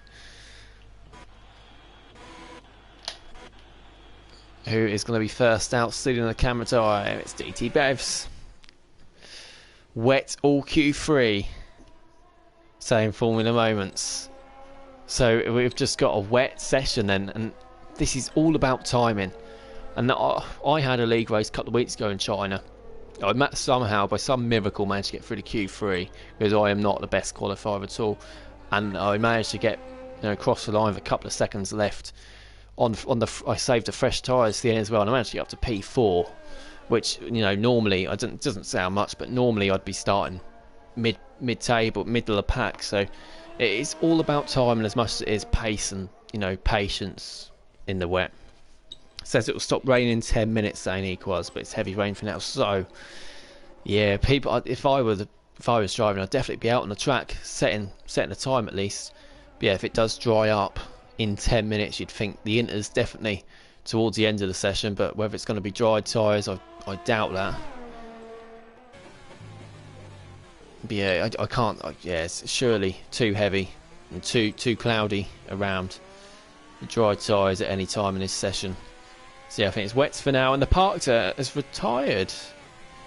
Who is going to be first out, stealing the camera time? It's DT Bevs. Wet all Q3. Same Formula Moments. So we've just got a wet session then, and this is all about timing. And I had a league race a couple of weeks ago in China. I somehow, by some miracle, managed to get through to Q3 because I am not the best qualifier at all, and I managed to get across the line with a couple of seconds left. I saved the fresh tyres at the end as well, and I managed to get up to P4, which normally it doesn't sound much, but normally I'd be starting mid-table, middle of the pack. So it is all about timing as much as it is pace and patience in the wet. It says it will stop raining in 10 minutes, saying Equals, but it's heavy rain for now. So yeah, people, if I was driving, I'd definitely be out on the track setting a time at least. But yeah, if it does dry up in 10 minutes, you'd think the inter's definitely towards the end of the session, but whether it's going to be dried tyres, I doubt that. But yeah, I can't. Yeah, it's surely too heavy and too cloudy around the dry tyres at any time in this session. So yeah, I think it's wets for now, and the Parker has retired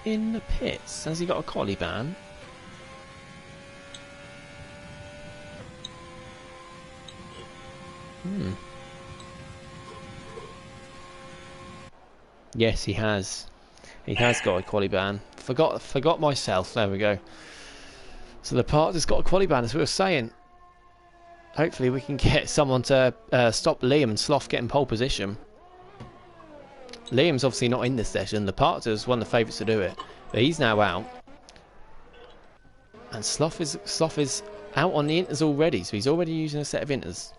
in the pits. Has he got a collie ban? Yes, he has. He has got a quali ban. Forgot myself. There we go. So the Parker's got a quali ban, as we were saying. Hopefully we can get someone to stop Liam and Sloth getting pole position. Liam's obviously not in this session. The Parker's one of the favourites to do it, but he's now out. And Sloth is out on the inters already, so he's already using a set of inters.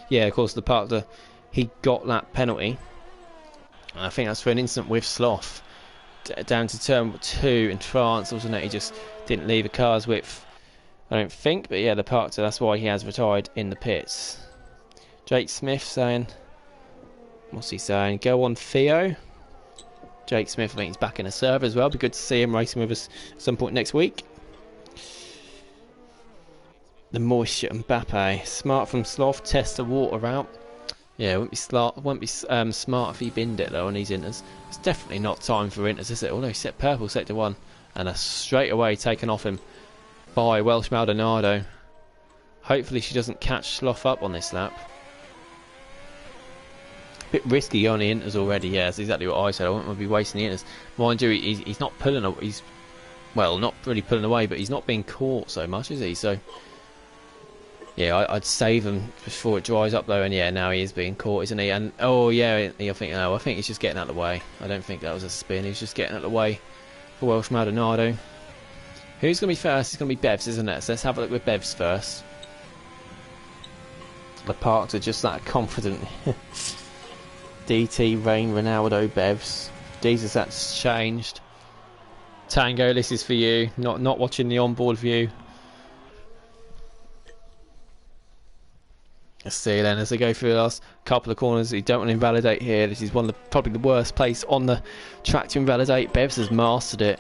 Yeah, of course, the Parker, he got that penalty. And I think that's for an incident with Sloth. Down to turn 2 in France, wasn't it? He just didn't leave the car's width, I don't think. But yeah, the Parker, that's why he has retired in the pits. Jake Smith saying, what's he saying? Go on, Theo. Jake Smith, I think he's back in a server as well. Be good to see him racing with us at some point next week. The moisture and Mbappe. Smart from Sloth, test the water out. Yeah, wouldn't be smart if he binned it though on these inters. It's definitely not time for inters, is it? Although he set purple sector 1 and a straight away taken off him by Welsh Maldonado. Hopefully she doesn't catch Sloth up on this lap. Bit risky on the inters already. Yeah, that's exactly what I said. I wouldn't want to be wasting the inters. Mind you, he's not pulling. He's not really pulling away, but he's not being caught so much, is he? So yeah, I'd save him before it dries up though. And yeah, now he is being caught, isn't he? And oh yeah, I think he's just getting out of the way. I don't think that was a spin. He's just getting out of the way for Welsh Maldonado. Who's going to be first? It's going to be Bevs, isn't it? So let's have a look with Bevs first. The Parks are just that confident. DT, Rain, Ronaldo, Bevs. Jesus, that's changed. Tango, this is for you. Not watching the onboard view. Let's see then as they go through the last couple of corners. You don't want to invalidate here. This is one of probably the worst place on the track to invalidate. Bevs has mastered it.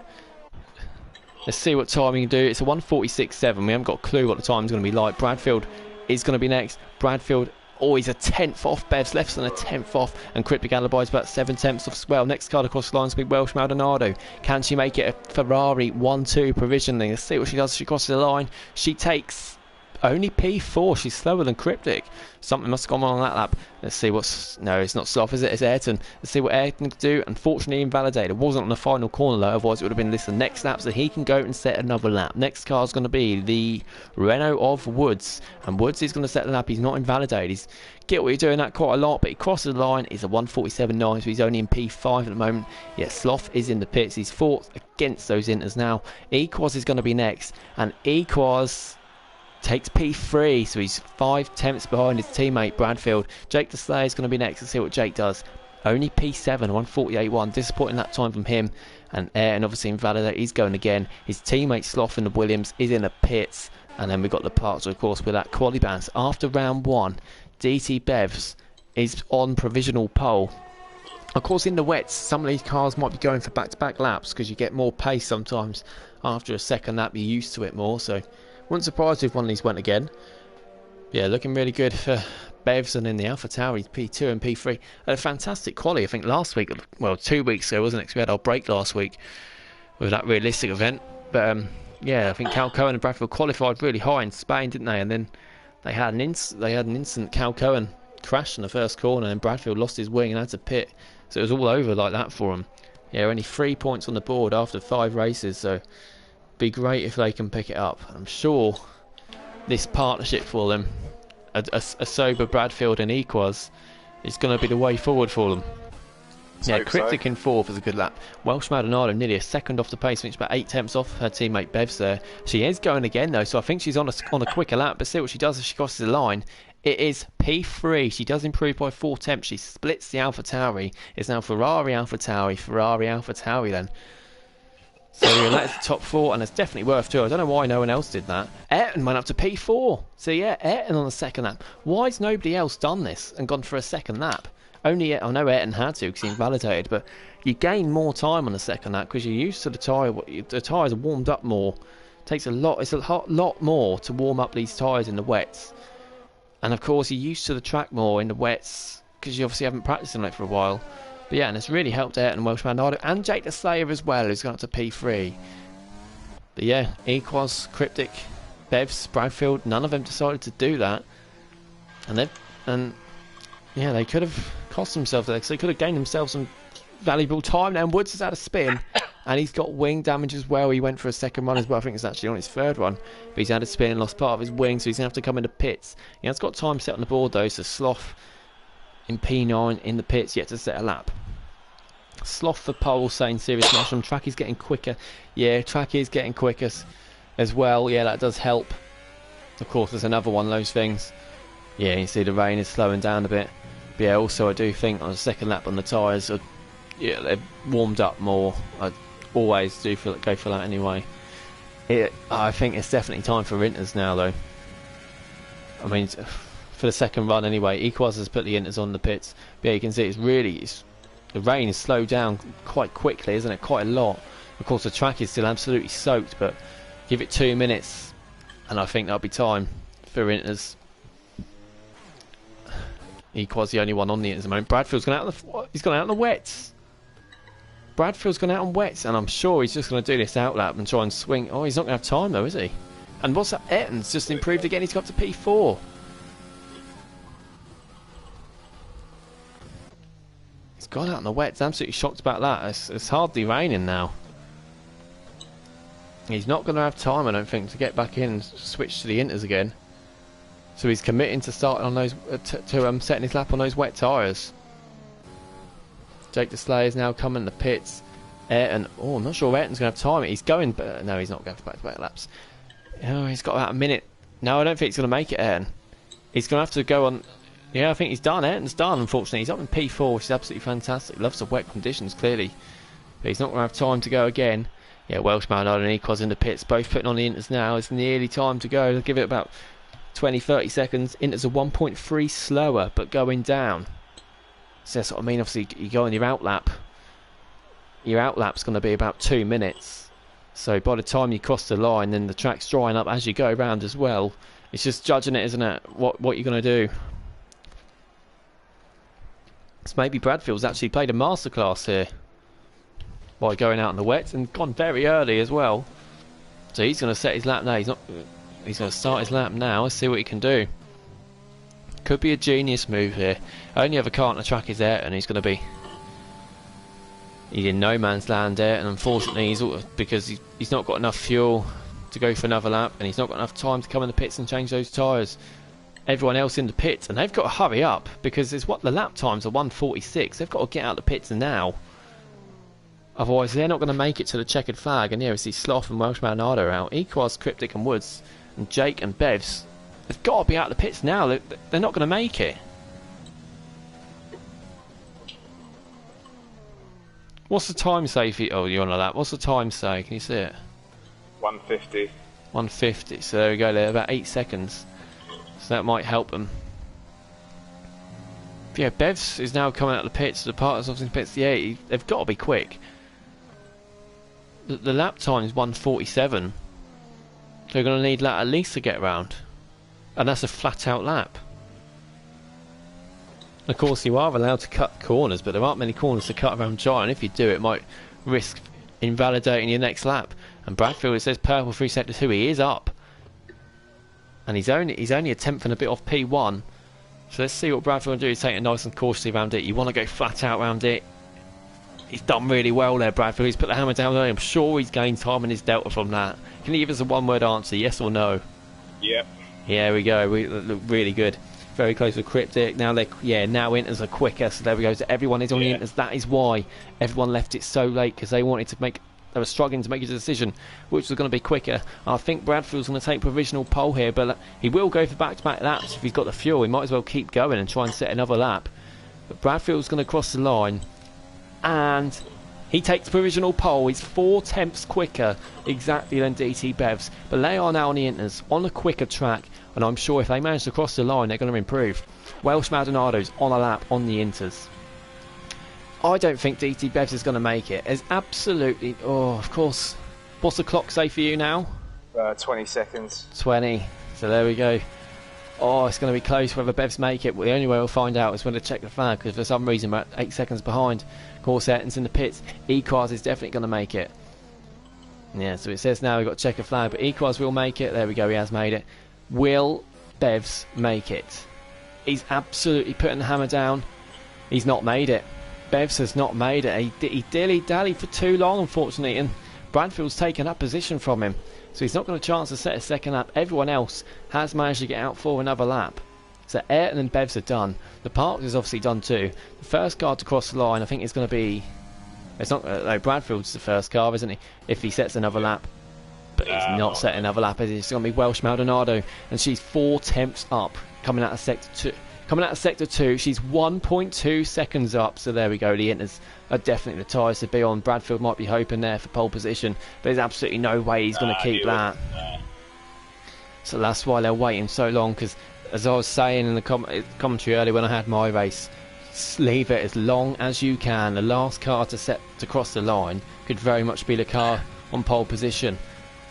Let's see what time we can do. It's a 1:46.7. We haven't got a clue what the time's going to be like. Bradfield is going to be next. Bradfield, oh, he's a tenth off. Bev's less than a tenth off. And Cryptic Alibi's about 7/10 off as well. Next card across the line is going to be Welsh Maldonado. Can she make it a Ferrari 1-2 provisionally? Let's see what she does. She crosses the line. She takes only P4. She's slower than Cryptic. Something must have gone on that lap. Let's see what's... No, it's not Sloth, is it? It's Ayrton. Let's see what Ayrton can do. Unfortunately, invalidated. It wasn't on the final corner, though. Otherwise, it would have been this the next lap, so he can go and set another lap. Next car is going to be the Renault of Woods. And Woods is going to set the lap. He's not invalidated. He's get what you're doing that quite a lot, but he crosses the line. He's a 1:47.9, so he's only in P5 at the moment. Yeah, Sloth is in the pits. He's fought against those Inters now. Equaz is going to be next. And Equaz takes P3, so he's 5/10 behind his teammate Bradfield. Jake the Slayer is going to be next. Let's see what Jake does. Only P7, 1:48.1. Disappointing that time from him. And Ayrton obviously invalidated. He's going again. His teammate Sloth in the Williams is in the pits. And then we've got the parts, of course, with that quali bounce. After round 1, DT Bevs is on provisional pole. Of course, in the wets, some of these cars might be going for back-to-back laps because you get more pace sometimes. After a second lap, you're used to it more, so... Wouldn't surprise if one of these went again. Yeah, looking really good for Bevs, and in the Alpha Tower, he's P2 and P3. A fantastic quali, I think, last week. Well, 2 weeks ago, wasn't it? 'Cause we had our break last week with that realistic event. But, yeah, I think Cal Cohen and Bradfield qualified really high in Spain, didn't they? And then they had an incident. Cal Cohen crashed in the first corner, and Bradfield lost his wing and had to pit. So it was all over like that for him. Yeah, only 3 points on the board after 5 races, so... be great if they can pick it up. I'm sure this partnership for them, a sober Bradfield and Equaz, is going to be the way forward for them. Yeah, Cryptic in 4th is a good lap. Welsh Maldonado nearly a second off the pace, which is about 8/10 off her teammate Bevs there. She is going again though, so I think she's on a quicker lap, but see what she does if she crosses the line. It is P3. She does improve by 4/10. She splits the Alpha Tauri. It's now Ferrari Alpha Tauri then. So we're in that top 4, and it's definitely worth 2. I don't know why no one else did that. Ayrton went up to P4. So yeah, Ayrton on the second lap. Why has nobody else done this and gone for a second lap? Only, I know Ayrton had to because he invalidated, but you gain more time on the second lap because you're used to the tyre. The tyres are warmed up more. It's a lot more to warm up these tyres in the wets. And of course, you're used to the track more in the wets because you obviously haven't practiced on it for a while. But yeah, and it's really helped Ayrton, Welsh Maldonado, and Jake the Slayer as well, who's gone up to P3. But yeah, Equaz, Cryptic, Bevs, Bradfield, none of them decided to do that. And yeah, they could have cost themselves there, because they could have gained themselves some valuable time. Now Woods has had a spin, and he's got wing damage as well. He went for a second run as well. I think it's actually on his 3rd one. But he's had a spin and lost part of his wing, so he's going to have to come into pits. He has got time set on the board though, so Sloth in P9 in the pits, yet to set a lap. Sloth for pole, saying serious mushroom. Track is getting quicker. Yeah, track is getting quicker as well. Yeah, that does help. Of course, there's another one of those things. Yeah, you see the rain is slowing down a bit. But yeah, also I do think on the second lap on the tyres, yeah, they've warmed up more. I always do go for that anyway. I think it's definitely time for Inters now, though. I mean, for the second run anyway. Equaz has put the Inters on the pits. But yeah, you can see the rain is slowed down quite quickly, isn't it? Quite a lot. Of course, the track is still absolutely soaked, but give it 2 minutes, and I think that'll be time for Inters. Equaz the only one on the Inters at the moment. Bradfield's gone out he's gone out on the wets. Bradfield's gone out on wets, and I'm sure he's just going to do this outlap and try and swing. Oh, he's not going to have time though, is he? And what's that? Ayrton's just improved again. He's got up to P4. He's gone out on the wets. Absolutely shocked about that. It's hardly raining now. He's not going to have time, I don't think, to get back in and switch to the Inters again. So he's committing to starting on those, setting his lap on those wet tyres. Jake the Slayer is now coming to the pits. Ayrton, oh, I'm not sure Ayrton's going to have time. He's going, but no, he's not going for back-to-back laps. Oh, he's got about a minute. No, I don't think he's going to make it, Ayrton. He's going to have to go on. Yeah, I think he's done. Ayrton's done, unfortunately. He's up in P4, which is absolutely fantastic. Loves the wet conditions, clearly. But he's not going to have time to go again. Yeah, Welsh Maldonado and Equaz in the pits, both putting on the Inters now. It's nearly time to go. They'll give it about 20-30 seconds. Inters are 1.3 slower, but going down. So that's what I mean. Obviously, you go on your outlap. Your outlap's going to be about 2 minutes. So by the time you cross the line, then the track's drying up as you go around as well. It's just judging it, isn't it? What you're going to do. So maybe Bradfield's actually played a masterclass here by going out in the wet and gone very early as well. So he's going to set his lap now. He's going to start his lap now. Let's see what he can do. Could be a genius move here. Only other car on the track is Ayrton. He's going to be... He's in no man's land there, and unfortunately because he's not got enough fuel to go for another lap, and he's not got enough time to come in the pits and change those tyres. Everyone else in the pits, and they've got to hurry up because it's what the lap times are 1:46. They've got to get out the pits now, otherwise they're not going to make it to the checkered flag. And here we see Sloth and Welsh Maldonado out. Equals, Cryptic and Woods and Jake and Bevs, they've got to be out the pits now. They're not going to make it. What's the time say for you? Oh, you're on a lap. What's the time say? Can you see it? 150. 150. So there we go. They're about 8 seconds. So that might help them. But yeah, Bevs is now coming out of the pits. The partners obviously in the pits. Yeah, they've got to be quick. The lap time is 1:47. They're going to need that at least to get around, and that's a flat out lap. Of course, you are allowed to cut corners, but there aren't many corners to cut around Giant. If you do, it might risk invalidating your next lap. And Bradfield, it says purple through sector 2. He is up, and he's only a tenth and a bit off P1. So let's see what Bradfield will do. He's taking it nice and cautiously around it. You want to go flat out around it. He's done really well there, Bradfield. He's put the hammer down there. I'm sure he's gained time in his delta from that. Can you give us a one-word answer, yes or no? Yep. Yeah, there we go. We look really good. Very close with Cryptic. Now now inters are quicker. So there we go. So everyone is on the inters. That is why everyone left it so late, because they wanted to make. They were struggling to make a decision which was going to be quicker. I think Bradfield's going to take provisional pole here, but he will go for back-to-back laps if he's got the fuel. He might as well keep going and try and set another lap. But Bradfield's going to cross the line, and he takes provisional pole. He's 4 tenths quicker exactly than DT Bevs, but they are now on the inters on a quicker track, and I'm sure if they manage to cross the line, they're going to improve. Welsh Maldonado's on a lap on the inters. I don't think DT Bevs is going to make it. It's absolutely... Oh, of course. What's the clock say for you now? 20 seconds. 20. So there we go. Oh, it's going to be close whether Bevs make it. Well, the only way we'll find out is when they check the flag, because for some reason we're 8 seconds behind. Of course, Ayrton's in the pits. Equaz is definitely going to make it. Yeah, so it says now we've got to check a flag, but Equaz will make it. There we go, he has made it. Will Bevs make it? He's absolutely putting the hammer down. He's not made it. Bevs has not made it. He dilly-dallied for too long, unfortunately, and Bradfield's taken up position from him. So he's not got a chance to set a second lap. Everyone else has managed to get out for another lap. So Ayrton and Bevs are done. The Parks is obviously done too. The first car to cross the line, I think, is going to be... It's not... No, Bradfield's the first car, isn't he? If he sets another lap. But he's not setting another lap, is he? It's going to be Welsh Maldonado. And she's 4 tenths up coming out of sector 2. Coming out of sector 2, she's 1.2 seconds up. So there we go. The inters are definitely the tyres to be on. Bradfield might be hoping there for pole position, but there's absolutely no way he's going to keep that. So that's why they're waiting so long, because as I was saying in the commentary earlier when I had my race, leave it as long as you can. The last car to cross the line could very much be the car on pole position.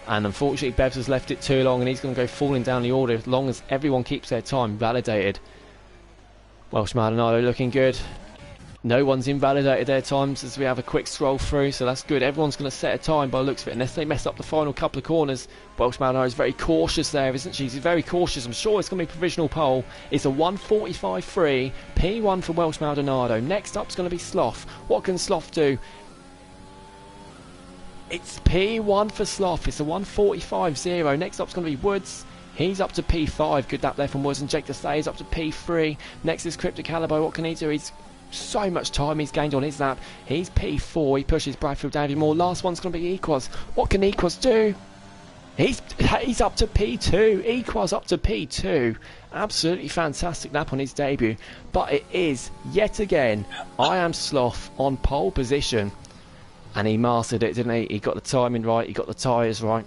And unfortunately, Bevs has left it too long, and he's going to go falling down the order as long as everyone keeps their time validated. Welsh Maldonado looking good. No one's invalidated their times as we have a quick stroll through, so that's good. Everyone's going to set a time by the looks of it, unless they mess up the final couple of corners. Welsh Maldonado is very cautious there, isn't she? She's very cautious. I'm sure it's going to be provisional pole. It's a 1:45.3. P1 for Welsh Maldonado. Next up's going to be Sloth. What can Sloth do? It's P1 for Sloth. It's a 1:45.0. Next up's going to be Woods. He's up to P5. Good lap there from Woods, and Jake Desay is up to P3. Next is Cryptic Calibo. What can he do? He's so much time he's gained on his lap. He's P4. He pushes Bradfield down even more. Last one's going to be Equaz. What can Equaz do? He's up to P2. Equaz up to P2. Absolutely fantastic lap on his debut. But it is, yet again, I Am Sloth on pole position. And he mastered it, didn't he? He got the timing right. He got the tyres right.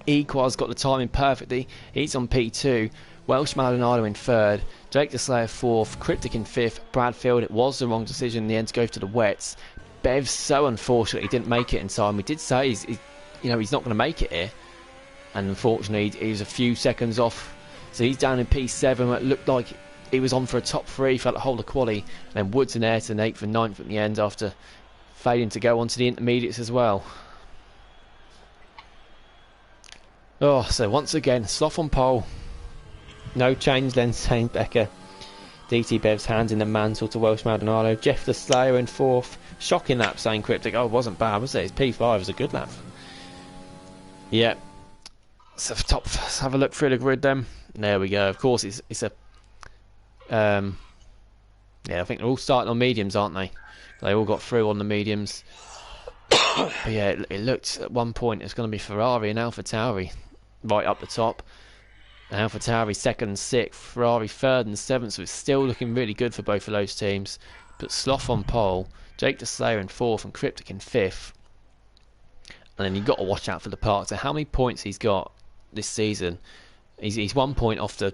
Equaz got the timing perfectly. He's on P2. Welsh Maldonado in 3rd. Jake Deslayer 4th. Cryptic in 5th. Bradfield, it was the wrong decision in the end to go to the wets. Bevs, so unfortunately, didn't make it in time. We did say you know, he's not going to make it here. And unfortunately, he was a few seconds off. So he's down in P7. It looked like he was on for a top 3, felt a hold of quali. And then Woods and Ayrton 8th and 9th at the end after failing to go on to the intermediates as well. Oh, so once again, Sloth on pole. No change then, Shane Becker. DT Bev's hands in the mantle to Welsh Maldonado. Jeff the Slayer in 4th. Shocking lap, saying Cryptic. Oh, it wasn't bad, was it? His P5 was a good lap. Yeah. So let's have a look through the grid then. There we go. Of course, it's a... yeah, I think they're all starting on mediums, aren't they? They all got through on the mediums. But yeah, it looked at one point it's going to be Ferrari and AlphaTauri right up the top. AlphaTauri 2nd and 6th, Ferrari 3rd and 7th, so it's still looking really good for both of those teams. But Sloth on pole, Jake the Slayer in 4th and Cryptic in 5th. And then you've got to watch out for the park. So how many points he's got this season? He's 1 point off the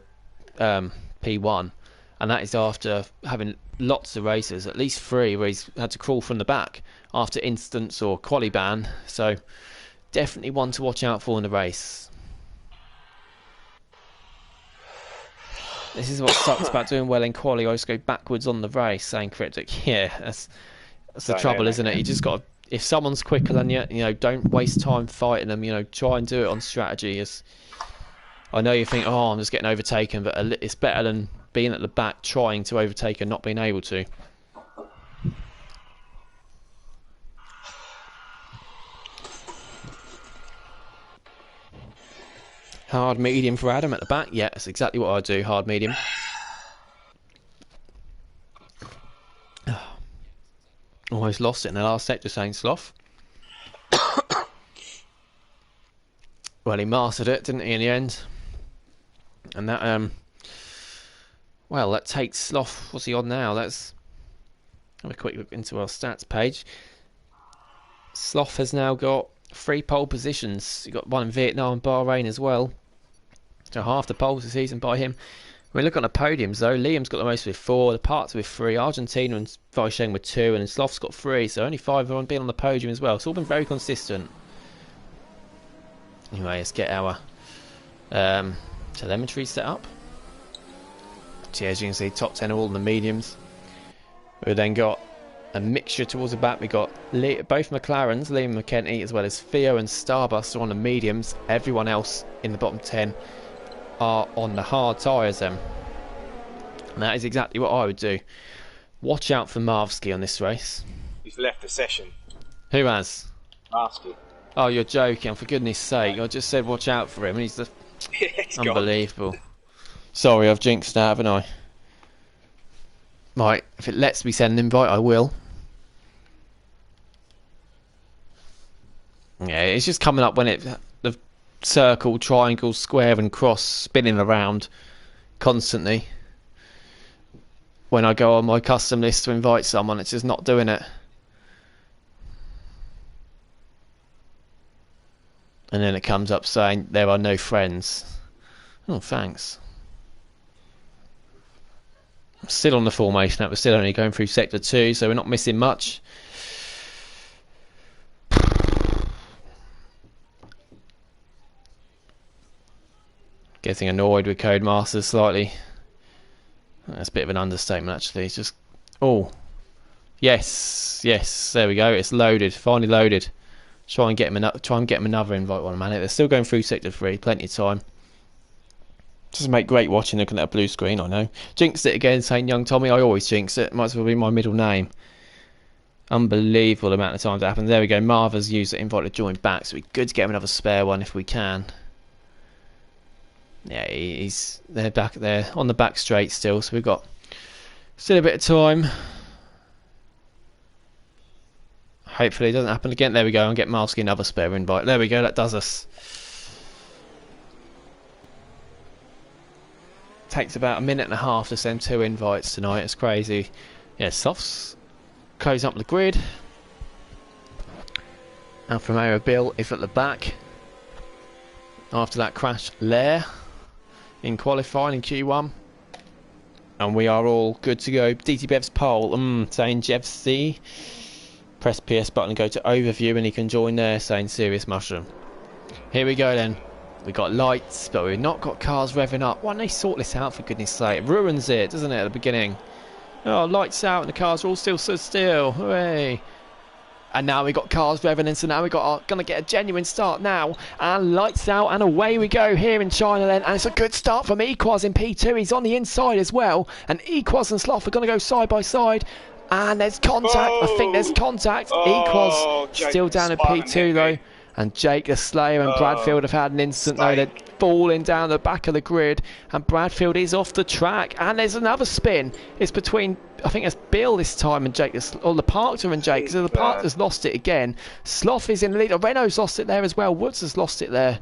P1, and that is after having lots of races, at least 3 where he's had to crawl from the back after instance or quali ban. So definitely one to watch out for in the race. This is what sucks about doing well in quali. I just go backwards on the race, saying Cryptic. Yeah, that's the trouble, isn't it? You just got to, if someone's quicker than you, you know, don't waste time fighting them. You know, try and do it on strategy. I know you think, oh, I'm just getting overtaken, but it's better than being at the back trying to overtake and not being able to. Hard medium for Adam at the back. Yeah, that's exactly what I do. Hard medium. Almost lost it in the last sector, saying Sloth. Well, he mastered it, didn't he, in the end? And that, well, that takes Sloth. What's he on now? Let's have a quick look into our stats page. Sloth has now got 3 pole positions. He got 1 in Vietnam and Bahrain as well. So half the poles this season by him. When we look on the podiums though, Liam's got the most with 4, the Parts with 3, Argentina and Weisheng with 2, and then Sloth's got 3, so only 5 have been on the podium as well. It's all been very consistent. Anyway, let's get our telemetry set up. So as you can see, top 10 are all in the mediums. We've then got a mixture towards the back. We got both McLarens, Liam McKenty, as well as Theo and Starbus are on the mediums. Everyone else in the bottom 10 are on the hard tyres then. And that is exactly what I would do. Watch out for Marvsky on this race. He's left the session. Who has? Marvsky. Oh, you're joking. For goodness sake. I just said watch out for him and he's the... He's unbelievable. Gone. Sorry, I've jinxed that, haven't I? Right, if it lets me send an invite, I will. Yeah, it's just coming up when the circle, triangle, square and cross spinning around constantly. When I go on my custom list to invite someone, it's just not doing it. And then it comes up saying there are no friends. Oh, thanks. Still on the formation app, we're still only going through sector 2, so we're not missing much. Getting annoyed with Codemasters slightly. That's a bit of an understatement actually. It's just... oh. Yes, yes, there we go. It's loaded, finally loaded. Try and get him another invite one minute. They're still going through sector 3, plenty of time. Doesn't make great watching looking at a blue screen, I know. Jinxed it again, saying Young Tommy. I always jinx it. Might as well be my middle name. Unbelievable amount of times it happens. There we go. Marv has used the invite to join back, so we're good to get him another spare one if we can. Yeah, they're back there on the back straight still, so we've got still a bit of time. Hopefully it doesn't happen again. There we go. I'll get Marvsky another spare invite. There we go. That does us. Takes about a minute and a half to send 2 invites tonight. It's crazy. Yeah, Softs closing up the grid. Alfa Romeo Bill is at the back. After that crash, Lair in qualifying in Q1. And we are all good to go. DT Bev's pole. Saying Jeff C. Press PS button and go to overview, and he can join there saying Serious Mushroom. Here we go then. We got lights, but we've not got cars revving up. Why don't they sort this out, for goodness sake? It ruins it, doesn't it, at the beginning? Oh, lights out and the cars are all still so still. Hooray. And now we got cars revving in, so now we got gonna get a genuine start now. And lights out and away we go here in China then. And it's a good start from Equaz in P2. He's on the inside as well. And Equaz and Sloth are gonna go side by side. And there's contact. I think there's contact. Equaz still down in P2 though. And Jake the Slayer and Bradfield have had an instant though. They're falling down the back of the grid. And Bradfield is off the track. And there's another spin. It's between, I think it's Bill this time and Jake, or the Parkter and Jake. So the Parkter's lost it again. Sloth is in the lead. Renault's lost it there as well. Woods has lost it there.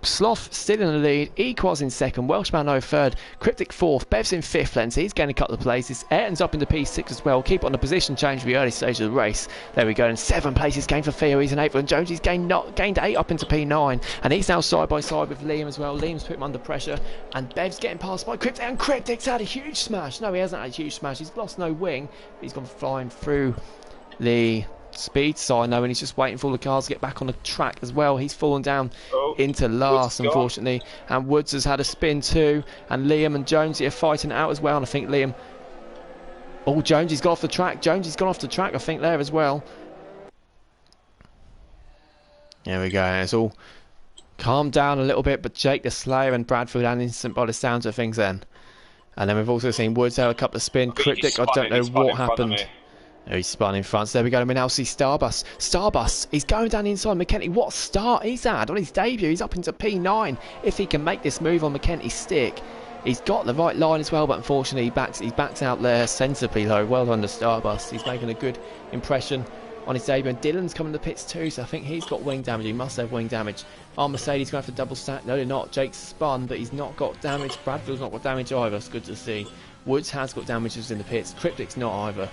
Sloth still in the lead. Equaz in second. Welshman no third. Cryptic fourth. Bev's in fifth then, so he's getting a couple of places. Ayrton's up into P6 as well. Keep on the position change for the early stage of the race. There we go. And 7 places gained for Theo. He's in 8th. And Jones, he's gained 8 up into P9. And he's now side by side with Liam as well. Liam's put him under pressure. And Bev's getting passed by Cryptic. And Cryptic's had a huge smash. No, he hasn't had a huge smash. He's lost no wing. But he's gone flying through the speed sign though, and he's just waiting for all the cars to get back on the track as well. He's fallen down into last, unfortunately, and Woods has had a spin too, and Liam and Jonesy are fighting it out as well. And I think Liam, Jonesy's got off the track. Jonesy's gone off the track, I think, there as well. There we go. It's all calmed down a little bit, but Jake the Slayer and Bradfield and Instant by the sounds of things then. And then we've also seen Woods have a couple of spin. Cryptic, I don't know what happened. Oh, he's spun in front. So there we go. And we now see Starbus. Starbus, he's going down the inside. McKenty, what start he's had on his debut. He's up into P9. If he can make this move on McKenty's stick. He's got the right line as well, but unfortunately he backs out there sensibly though. Well done to Starbus. He's making a good impression on his debut. And Dylan's coming to the pits too, so I think he's got wing damage. He must have wing damage. Our Mercedes going to have to double stack. No, they're not. Jake's spun, but he's not got damage. Bradfield's not got damage either. It's good to see. Woods has got damages in the pits. Cryptic's not either.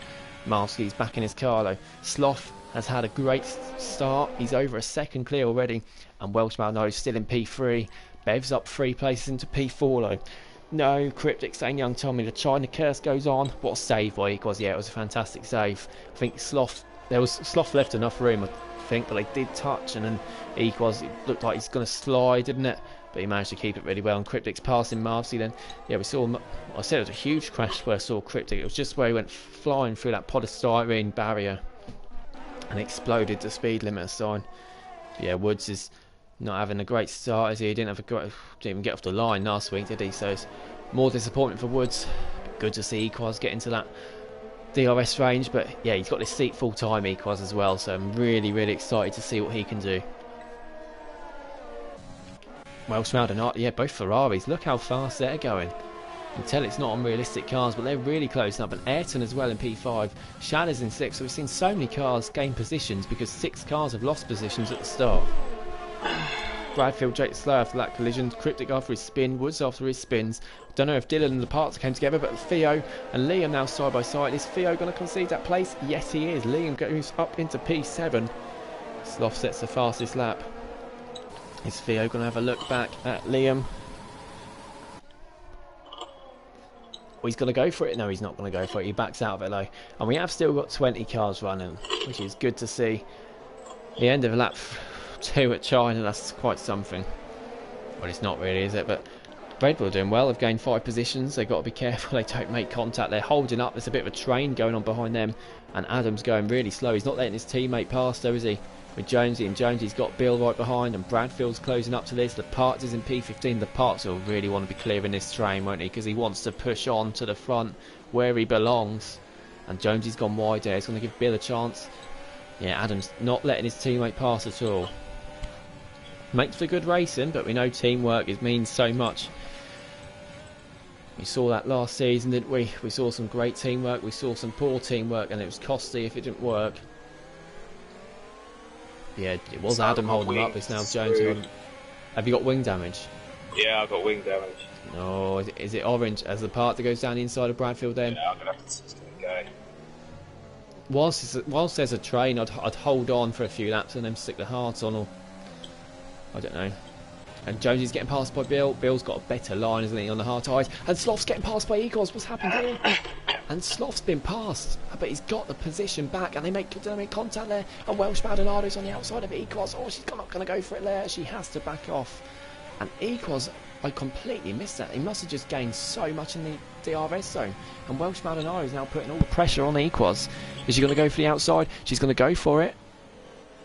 Marski's back in his car though. Sloth has had a great start. He's over a second clear already. And Welshman no still in P3. Bev's up 3 places into P4 though. No, Cryptic saying Young Tommy, the China curse goes on. What a save by Equaz. Yeah, it was a fantastic save. I think Sloth left enough room, I think, but they did touch, and then Equaz, it looked like he's going to slide, didn't it? But he managed to keep it really well. And Cryptic's passing Marvsey then. Yeah, we saw, I said it was a huge crash where I saw Cryptic. It was just where he went flying through that polystyrene barrier and exploded the speed limit sign. But yeah, Woods is not having a great start, is he? He didn't even get off the line last week, did he? So it's more disappointment for Woods. Good to see Equaz get into that DRS range, but yeah, he's got this seat full time, Equaz, as well, so I'm really excited to see what he can do. Well, Shroud and Art, yeah, both Ferraris. Look how fast they're going. You can tell it's not on realistic cars, but they're really close up. And Ayrton as well in P5. Shadow's in 6th, so we've seen so many cars gain positions because 6 cars have lost positions at the start. Bradfield, Jake Slayer after that collision. Cryptic after his spin. Woods after his spins. Don't know if Dylan and the Parkter came together, but Theo and Liam now side by side. Is Theo going to concede that place? Yes, he is. Liam goes up into P7. Sloth sets the fastest lap. Is Theo going to have a look back at Liam? Well, he's going to go for it. No, he's not going to go for it. He backs out of it though. And we have still got 20 cars running, which is good to see. The end of lap 2 at China, that's quite something. Well, it's not really, is it? But Red Bull are doing well. They've gained 5 positions. They've got to be careful they don't make contact. They're holding up. There's a bit of a train going on behind them. And Adam's going really slow. He's not letting his teammate pass though, is he? With Jonesy, and Jonesy's got Bill right behind, and Bradfield's closing up to this. The Parkter's in P15. The Parkter will really want to be clearing this train, won't he? Because he wants to push on to the front where he belongs. And Jonesy's gone wide there. He's going to give Bill a chance. Yeah, Adam's not letting his teammate pass at all. Makes for good racing, but we know teamwork means so much. We saw that last season, didn't we? We saw some great teamwork, we saw some poor teamwork, and it was costly if it didn't work. Yeah, it was Adam holding him up. It's now Jones holding. Have you got wing damage? Yeah, I've got wing damage. No, is it orange as the part that goes down the inside of Bradfield then? Yeah, I'm going to have to go. Whilst there's a train, I'd hold on for a few laps and then stick the hearts on, or I don't know. And Jonesy's getting passed by Bill. Bill's got a better line, isn't he, on the hard tyres. And Sloth's getting passed by Eagles. What's happened here? And Sloth's been passed, but he's got the position back, and they make contact there. And Welsh Maldonado's on the outside of Equos. Oh, she's not going to go for it there. She has to back off. And Equos, I completely missed that. He must have just gained so much in the DRS zone. And Welsh Maldonado is now putting all the pressure on Equos. Is she going to go for the outside? She's going to go for it.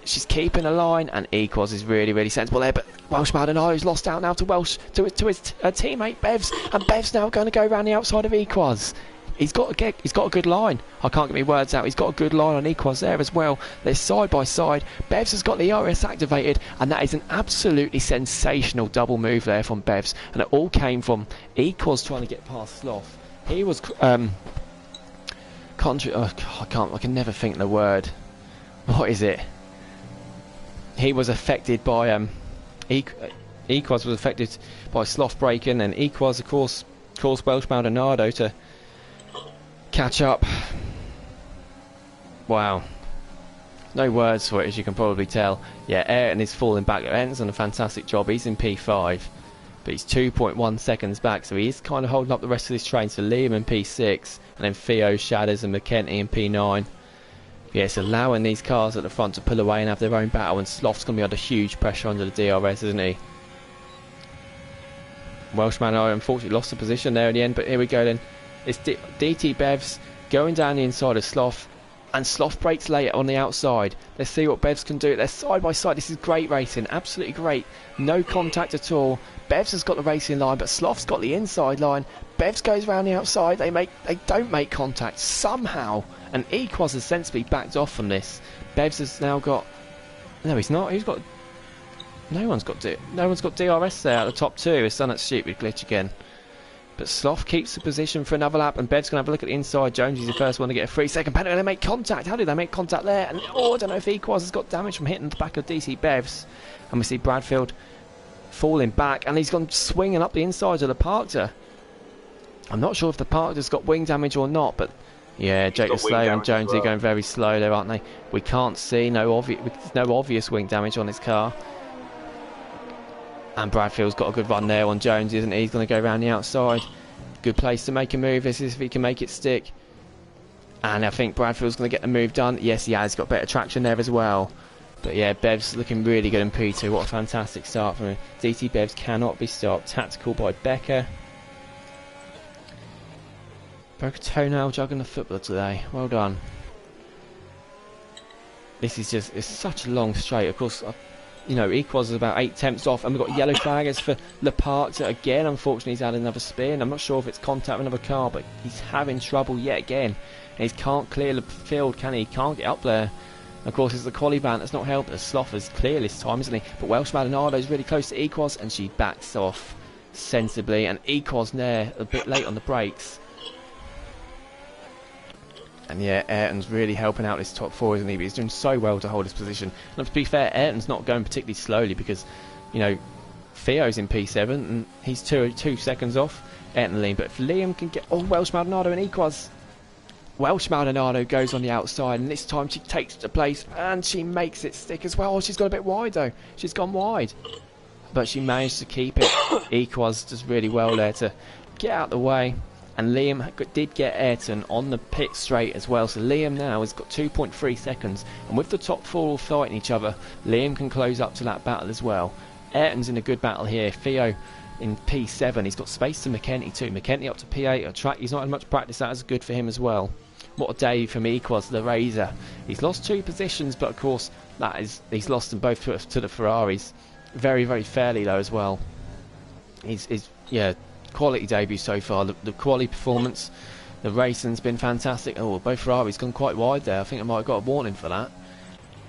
She's keeping a line, and Equos is really sensible there. But Welsh Maldonado's lost out now to his teammate Bevs, and Bevs now going to go around the outside of Equos. He's got a good line. I can't get my words out. He's got a good line on Equos there as well. They're side by side. Bevs has got the ERS activated, and that is an absolutely sensational double move there from Bevs. And it all came from Equos trying to get past Sloth. He was I can never think the word. What is it? He was affected by Equos was affected by Sloth breaking, and Equos of course caused Welsh Maldonado to catch up. Wow, no words for it, as you can probably tell. Yeah, Ayrton is falling back. Ayrton's done a fantastic job. He's in P5, but he's 2.1 seconds back, so he is kind of holding up the rest of this train. So Liam in P6, and then Theo, Shadders and McKenty in P9. Yes, allowing these cars at the front to pull away and have their own battle, and Sloth's going to be under huge pressure under the DRS, isn't he? Welshman unfortunately lost the position there in the end, but here we go then. It's DT Bevs going down the inside of Sloth, and Sloth breaks late on the outside. Let's see what Bevs can do. They're side by side. This is great racing, absolutely great. No contact at all. Bevs has got the racing line, but Sloth's got the inside line. Bevs goes around the outside. They don't make contact somehow, and Equos has sensibly backed off from this. Bevs has now got. No, he's not. He's got. No one's got DRS there at the top two. It's done that stupid glitch again. But Sloth keeps the position for another lap, and Bev's going to have a look at the inside. Jones is the first one to get a 3-second penalty. They make contact. How did they make contact there? And oh, I don't know if Equos has got damage from hitting the back of DC Bevs. And we see Bradfield falling back, and he's gone swinging up the inside of the Parkter. I'm not sure if the Parkter's got wing damage or not, but yeah, Jacob Slayer and Jonesy going very slow there, aren't they? We can't see, no obvious wing damage on his car. And Bradfield's got a good run there on Jones, isn't he? He's going to go around the outside. Good place to make a move. This is if he can make it stick. And I think Bradfield's going to get the move done. Yes, he has got better traction there as well. But yeah, Bev's looking really good in P2. What a fantastic start from him. DT Bevs cannot be stopped. Tactical by Becker. Broke a toenail juggling the football today. Well done. This is just, it's such a long straight. Of course, you know, Equos is about 8 tenths off, and we've got yellow flaggers for Lepartz again. Unfortunately, he's had another spin. I'm not sure if it's contact with another car, but he's having trouble yet again. And he can't clear the field, can he? He can't get up there. Of course, it's the quali van that's not helped. Sloth is clear this time, isn't he? But Welsh Maldonado is really close to Equos, and she backs off sensibly. And Equos there a bit late on the brakes. And yeah, Ayrton's really helping out this top four, isn't he? But he's doing so well to hold his position. And to be fair, Ayrton's not going particularly slowly because, you know, Theo's in P7 and he's two seconds off Ayrton and Liam. But if Liam can get... Oh, Welsh Maldonado and Equos. Welsh Maldonado goes on the outside, and this time she takes the place and she makes it stick as well. Oh, she's got a bit wide though. She's gone wide. But she managed to keep it. Equos does really well there to get out the way. And Liam did get Ayrton on the pit straight as well. So Liam now has got 2.3 seconds. And with the top four all fighting each other, Liam can close up to that battle as well. Ayrton's in a good battle here. Theo in P7. He's got space to McKenty too. McKenty up to P8. A track he's not had much practice. That is good for him as well. What a day from Equos, the Razor. He's lost 2 positions, but of course he's lost them both to the Ferraris. Very, very fairly though as well. He's yeah. Quality debut so far. The quality performance, the racing's been fantastic. Oh, both Ferraris gone quite wide there. I think I might have got a warning for that.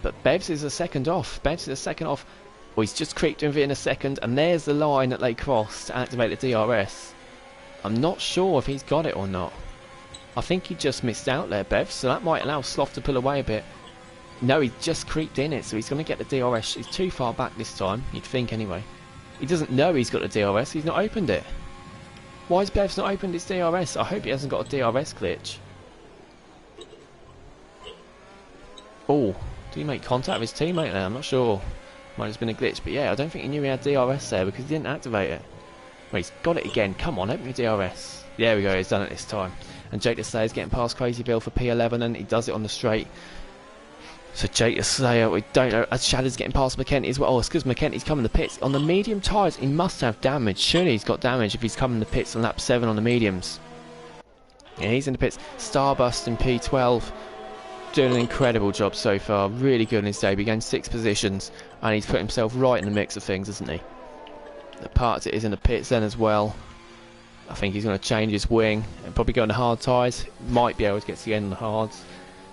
But Bevs is a second off. Well, he's just creeped in a second, and there's the line that they crossed to activate the DRS. I'm not sure if he's got it or not. I think he just missed out there, Bevs, so that might allow Sloth to pull away a bit. No, he's just creeped in it, so he's going to get the DRS. He's too far back this time, you'd think anyway. He doesn't know he's got the DRS. He's not opened it. Why has Bev's not opened his DRS? I hope he hasn't got a DRS glitch. Oh, did he make contact with his teammate there? I'm not sure. Might have been a glitch, but yeah, I don't think he knew he had DRS there because he didn't activate it. Well, he's got it again. Come on, open your DRS. There we go, he's done it this time. And Jake the Slayer's getting past Crazy Bill for P11, and he does it on the straight. So Jake the Slayer, we don't know. Shadow's getting past McKenty as well. Oh, it's because McKenty's coming the pits. On the medium tyres, he must have damage. Surely he's got damage if he's coming the pits on lap 7 on the mediums. Yeah, he's in the pits. Starburst in P12. Doing an incredible job so far. Really good in his debut. Gained 6 positions. And he's put himself right in the mix of things, isn't he? The parts it is in the pits then as well. I think he's going to change his wing and probably go on the hard tyres. Might be able to get to the end on the hards.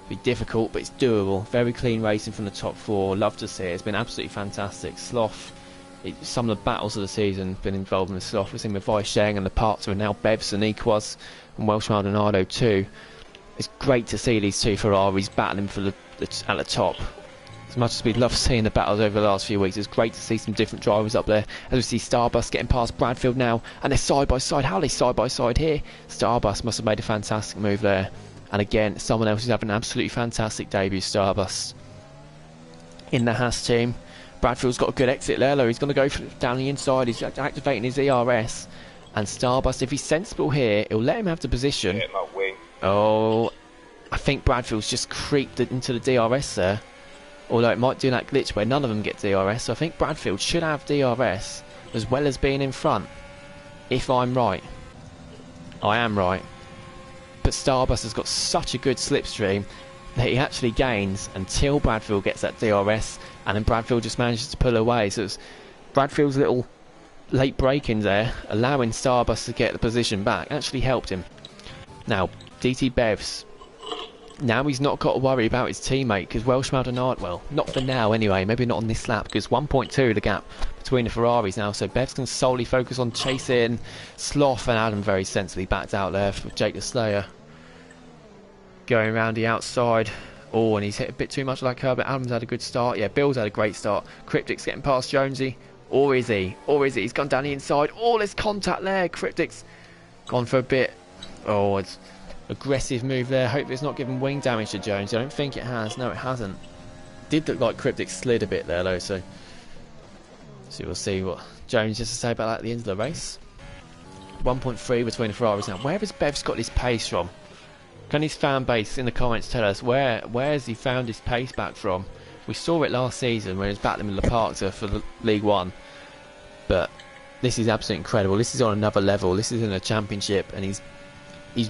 Be difficult, but it's doable. Very clean racing from the top 4. Love to see it. It's been absolutely fantastic. Sloth, some of the battles of the season have been involved in the Sloth. We've seen with Vaisheng, and the parts are now Bevs and Equaz and Welsh Maldonado too. It's great to see these two Ferraris battling for at the top. As much as we'd love seeing the battles over the last few weeks, it's great to see some different drivers up there. As we see Starbus getting past Bradfield now, and they're side by side. How are they side by side here? Starbus must have made a fantastic move there. And again, someone else who's having an absolutely fantastic debut, Starbus. In the Haas team, Bradfield's got a good exit there, though. He's going to go down the inside. He's activating his ERS. And Starbus, if he's sensible here, he'll let him have the position. Hit my wing. Oh, I think Bradfield's just creeped into the DRS there. Although it might do that glitch where none of them get DRS. So I think Bradfield should have DRS as well as being in front. If I'm right. I am right. But Starbus has got such a good slipstream that he actually gains until Bradfield gets that DRS, and then Bradfield just manages to pull away. So it's Bradfield's little late break-in there, allowing Starbus to get the position back, actually helped him. Now, DT Bevs. Now he's not got to worry about his teammate, because Welsh Maldonado, well, not for now anyway, maybe not on this lap, because 1.2 the gap between the Ferraris now, so Bevs can solely focus on chasing Sloth, and Adam very sensibly backed out there for Jake the Slayer. Going around the outside. Oh, and he's hit a bit too much like her, but Adam's had a good start. Yeah, Bill's had a great start. Cryptic's getting past Jonesy. Or is he? Or is he? He's gone down the inside. Oh, there's contact there. Cryptic's gone for a bit. Oh, it's aggressive move there. Hope it's not giving wing damage to Jones. I don't think it has. No, it hasn't. Did look like Cryptic slid a bit there though, so we'll see what Jones has to say about that at the end of the race. 1.3 between the Ferraris now. Where has Bev's got his pace from? Can his fan base in the comments tell us where has he found his pace back from? We saw it last season when he was battling with Leparkta for the League One, but this is absolutely incredible. This is on another level. This is in a championship, and he's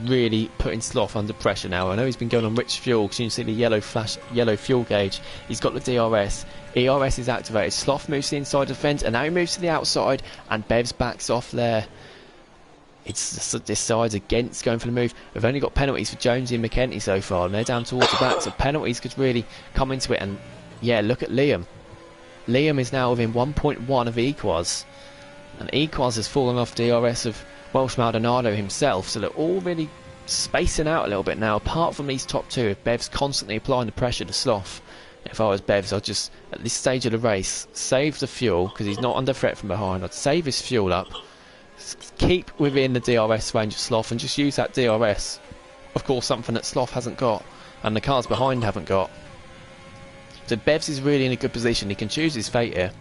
really putting Sloth under pressure now. I know he's been going on rich fuel, because you can see the yellow fuel gauge. He's got the DRS. ERS is activated. Sloth moves to the inside of the fence, and now he moves to the outside, and Bevs backs off there. It's decides against going for the move. We've only got penalties for Jonesy and McKenty so far, and they're down towards the back, so penalties could really come into it. And yeah, look at Liam. Liam is now within 1.1 of Equaz, and Equaz has fallen off DRS of Welsh Maldonado himself, so they're all really spacing out a little bit now, apart from these top two. If Bev's constantly applying the pressure to Sloth, if I was Bevs, I'd just, at this stage of the race, save the fuel, because he's not under threat from behind. I'd save his fuel up, keep within the DRS range of Sloth, and just use that DRS. Of course, something that Sloth hasn't got, and the cars behind haven't got. So Bevs is really in a good position. He can choose his fate here,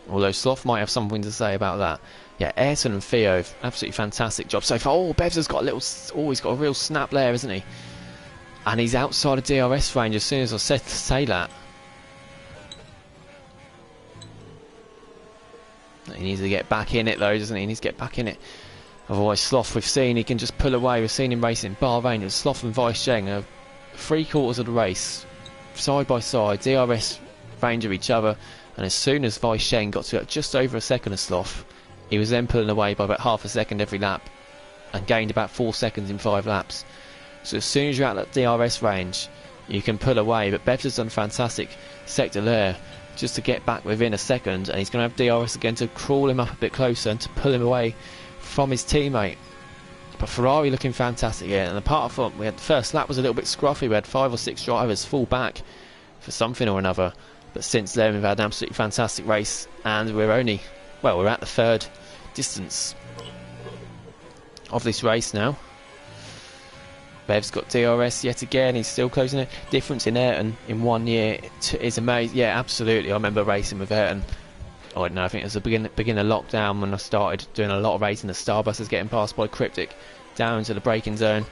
although Sloth might have something to say about that. Yeah, Ayrton and Theo, absolutely fantastic job so far. Oh, Bevs has got a little, he's got a real snap there, isn't he? And he's outside of DRS range as soon as I said to say that. He needs to get back in it though, doesn't he? He needs to get back in it. Otherwise, Sloth, we've seen, he can just pull away. We've seen him racing Bahrain. It's Sloth and Vaisheng are 3/4 of the race, side by side, DRS range of each other. And as soon as Vaisheng got to just over a second of Sloth, he was then pulling away by about half a second every lap, and gained about 4 seconds in 5 laps. So as soon as you're out that DRS range, you can pull away. But Bevs has done a fantastic sector there, just to get back within a second, and he's going to have DRS again to crawl him up a bit closer and to pull him away from his teammate. But Ferrari looking fantastic here, and apart from, we had the first lap was a little bit scruffy. We had 5 or 6 drivers fall back for something or another, but since then we've had an absolutely fantastic race, and we're only, well, we're at the 3rd distance of this race now. Bev's got DRS yet again. He's still closing it. Difference in Ayrton in 1 year is amazing. Yeah, absolutely. I remember racing with Ayrton I don't know, I think it was the beginning of lockdown when I started doing a lot of racing. The Starbus is getting passed by Cryptic down into the braking zone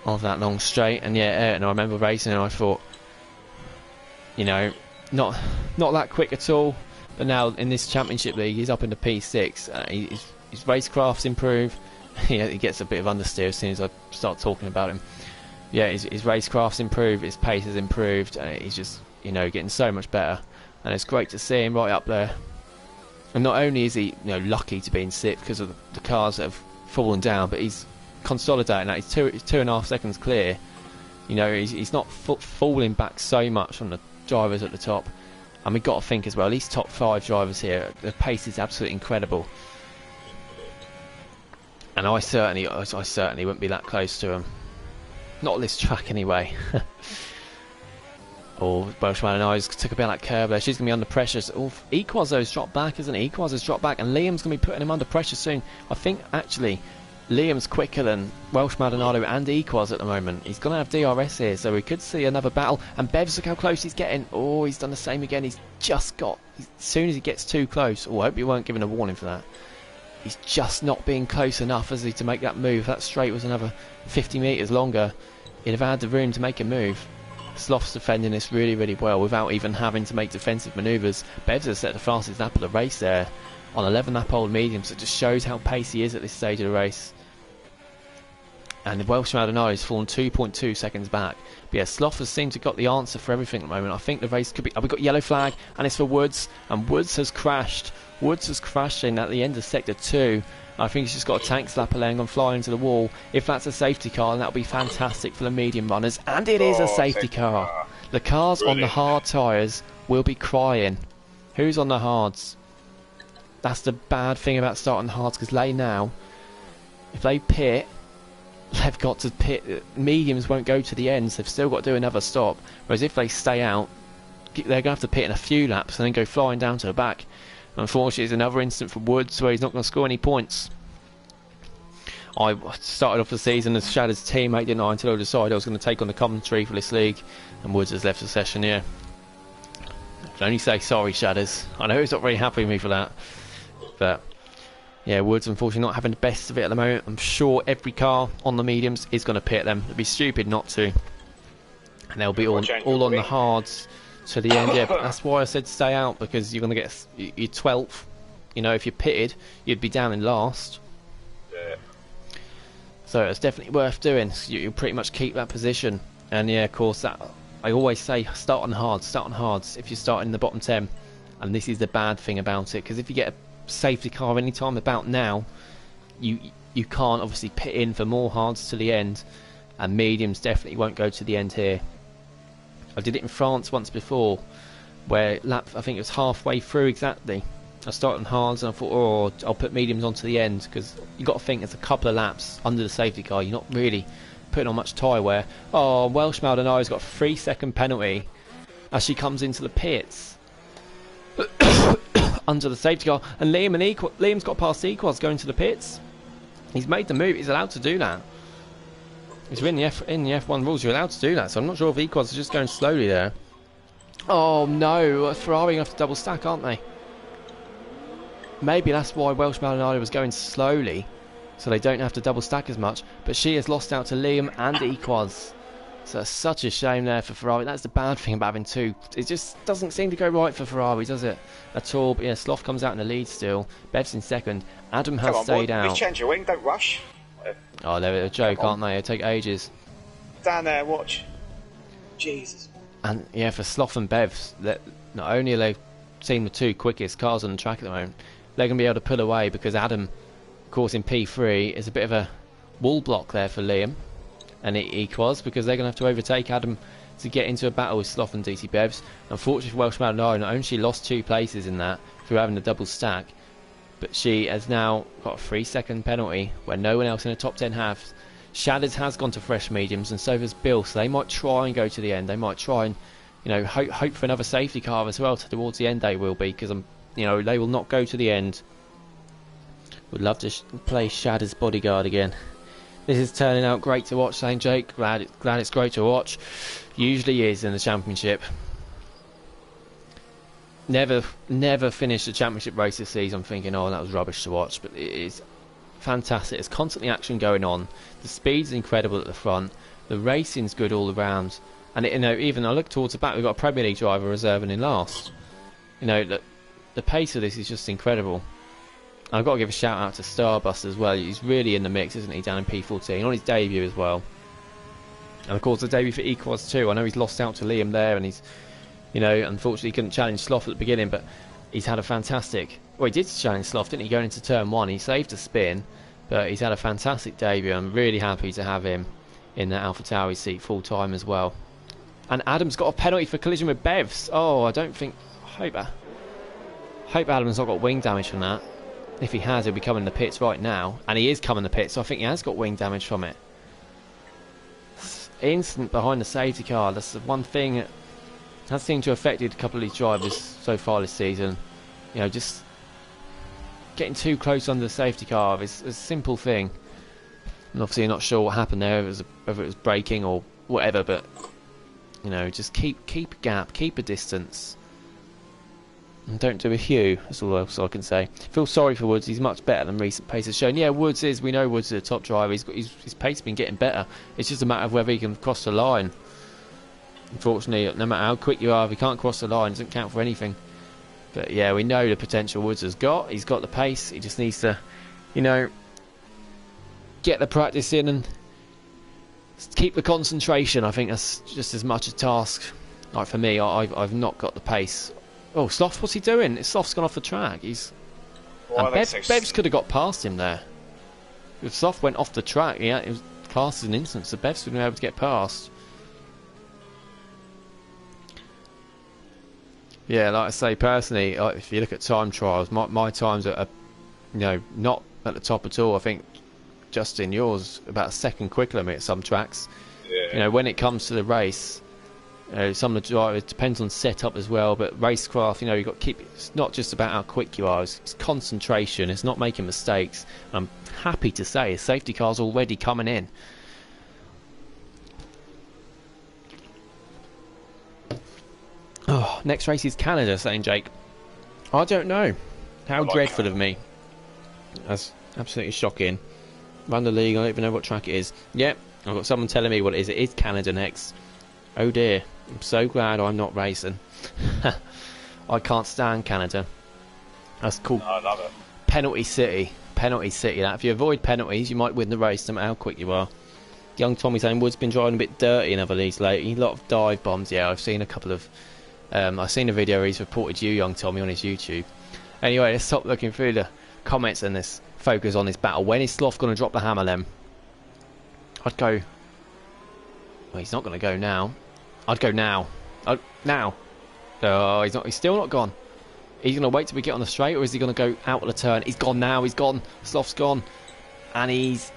of that long straight. And yeah, and I remember racing and I thought, you know, not that quick at all. But now in this championship league, he's up into P6. His racecraft's improved. He gets a bit of understeer as soon as I start talking about him. Yeah, his racecraft's improved, his pace has improved, and he's just, you know, getting so much better. And it's great to see him right up there. And not only is he, you know, lucky to be in 6th because of the cars that have fallen down, but he's consolidating that. He's 2.5 seconds clear. You know, he's not falling back so much on the drivers at the top. And we've got to think as well, these top 5 drivers here, the pace is absolutely incredible. And I certainly wouldn't be that close to him. Not on this track anyway. Oh, Welshman and I took a bit of that curve there. She's going to be under pressure. Oh, Equazzo's dropped back, isn't he? Equazzo's dropped back, and Liam's going to be putting him under pressure soon. I think, actually, Liam's quicker than Welsh Maldonado and Equaz at the moment. He's going to have DRS here, so we could see another battle. And Bevs, look how close he's getting. Oh, he's done the same again. He's just got... As soon as he gets too close... Oh, I hope you weren't given a warning for that. He's just not being close enough, is he, to make that move. That straight was another 50 metres longer. He'd have had the room to make a move. Sloth's defending this really, really well without even having to make defensive manoeuvres. Bevs has set the fastest lap of the race there on 11 lap old medium, so it just shows how pacey he is at this stage of the race. And the Welsh Maldonado has fallen 2.2 seconds back. But yeah, Sloth has seemed to have got the answer for everything at the moment. I think the race could be... Oh, we've got yellow flag, and it's for Woods, and Woods has crashed. Woods has crashed in at the end of sector 2. I think he's just got a tank slapper laying on flying into the wall. If that's a safety car, then that'll be fantastic for the medium runners. And it is a safety car. The cars on the hard tyres will be crying. Who's on the hards? That's the bad thing about starting the hards, because they now, if they pit, they've got to pit. Mediums won't go to the ends. They've still got to do another stop. Whereas if they stay out, they're going to have to pit in a few laps and then go flying down to the back. Unfortunately, it's another instant for Woods where he's not going to score any points. I started off the season as Shadow's teammate, didn't I, until I decided I was going to take on the commentary for this league, and Woods has left the session here. I can only say sorry, Shadows. I know he's not very happy with me for that. But, yeah, Woods unfortunately not having the best of it at the moment. I'm sure every car on the mediums is going to pit them. It'd be stupid not to. And they'll be all on the hards to the end. Yeah, but that's why I said stay out, because you're going to get your 12th. You know, if you're pitted, you'd be down in last. Yeah. So it's definitely worth doing. You'll pretty much keep that position. And yeah, of course, that I always say start on hards if you're starting in the bottom 10. And this is the bad thing about it, because if you get a safety car any time about now, you can't obviously pit in for more hards to the end, and mediums definitely won't go to the end here. I did it in France once before, where I think it was halfway through exactly. I started on hards and I thought, oh, I'll put mediums onto the end, because you've got to think there's a couple of laps under the safety car. You're not really putting on much tyre wear. Oh, Welsh Maldonado's got a 3-second penalty as she comes into the pits under the safety car. And Liam's got past Equals going to the pits. He's made the move. He's allowed to do that. It's in the F1 rules, you're allowed to do that, so I'm not sure if Equals are just going slowly there. Oh no, Ferrari have to double stack, aren't they? Maybe that's why Welsh Maldonado was going slowly, so they don't have to double stack as much, but she has lost out to Liam and Equals. So it's such a shame there for Ferrari. That's the bad thing about having two. It just doesn't seem to go right for Ferrari, does it? At all. But yeah, Sloth comes out in the lead still. Bev's in second. Adam has stayed out. Change your wing, don't rush. Oh, they're a joke, aren't they? They take ages. Stand there, watch. Jesus. And yeah, for Sloth and Bev, not only are they seen the two quickest cars on the track at the moment, they're going to be able to pull away, because Adam, of course, in P3 is a bit of a wall block there for Liam and Equals, because they're going to have to overtake Adam to get into a battle with Sloth and DC Bevs. Unfortunately for Welsh Maldonado, not only she lost 2 places in that through having the double stack, but she has now got a 3-second penalty where no one else in the top 10 has. Shadders has gone to fresh mediums, and so has Bill, so they might try and go to the end. They might try and, you know, hope for another safety car as well towards the end. They will be, because you know, they will not go to the end. Would love to play Shadders bodyguard again. This is turning out great to watch, St. Jake. Glad it's great to watch. Usually is in the championship. never finished a championship race this season thinking, oh, that was rubbish to watch. But it is fantastic. There's constantly action going on. The speed's incredible at the front. The racing's good all around. And even I look towards the back, we've got a Premier League driver reserving in last. The pace of this is just incredible. I've got to give a shout out to Starbus as well. He's really in the mix, isn't he, down in P14 on his debut as well. And of course the debut for Equaz too. I know he's lost out to Liam there, and he's, unfortunately he couldn't challenge Sloth at the beginning, but he's had a fantastic. Well, he did challenge Sloth, didn't he? Going into turn 1, he saved a spin, but he's had a fantastic debut. I'm really happy to have him in the AlphaTauri seat full time as well. And Adam's got a penalty for collision with Bevs. Oh, I hope Adam's not got wing damage from that. If he has, he'll be coming in the pits right now. And he is coming in the pits, so I think he has got wing damage from it. Instant behind the safety car. That's the one thing that has seemed to have affected a couple of these drivers so far this season. Just getting too close under the safety car is a simple thing. And obviously, I'm not sure what happened there, whether it was braking or whatever, but just keep a gap, keep a distance. And don't do a hue, that's all else I can say. Feel sorry for Woods, he's much better than recent pace has shown. Yeah, we know Woods is a top driver, his pace has been getting better. It's just a matter of whether he can cross the line. Unfortunately, no matter how quick you are, if he can't cross the line, it doesn't count for anything. But yeah, we know the potential Woods has got. He's got the pace, he just needs to, get the practice in and keep the concentration. I think that's just as much a task. Like for me, I've not got the pace. Oh, Sloth, what's he doing? Sloth's gone off the track. Bevs could have got past him there. If Sloth went off the track, it was classed as an instance, so Bevs would have been able to get past. Yeah, like I say, personally, if you look at time trials, my times are not at the top at all. I think, Justin, yours about a second quicker than me at some tracks. Yeah. When it comes to the race, some of the drivers, it depends on setup as well, but racecraft, you've got to keep, it's not just about how quick you are, it's concentration, it's not making mistakes. I'm happy to say, safety car's already coming in. Oh, next race is Canada, saying Jake. I don't know. How dreadful of me. That's absolutely shocking. Run the league, I don't even know what track it is. Yep, I've got someone telling me what it is. It is Canada next. Oh dear, I'm so glad I'm not racing. I can't stand Canada. That's cool. No, I love it. Penalty City. Penalty City. That if you avoid penalties, you might win the race no matter how quick you are. Young Tommy saying Wood's been driving a bit dirty in other leagues lately. A lot of dive bombs. Yeah, I've seen a couple of. I've seen a video where he's reported you, Young Tommy, on his YouTube. Anyway, let's stop looking through the comments and let's focus on this battle. When is Sloth going to drop the hammer then? I'd go. Well, he's not going to go now. I'd go now. Now. Oh, he's not. He's still not gone. He's going to wait till we get on the straight, or is he going to go out of the turn? He's gone now. He's gone. Sloth's gone, and he's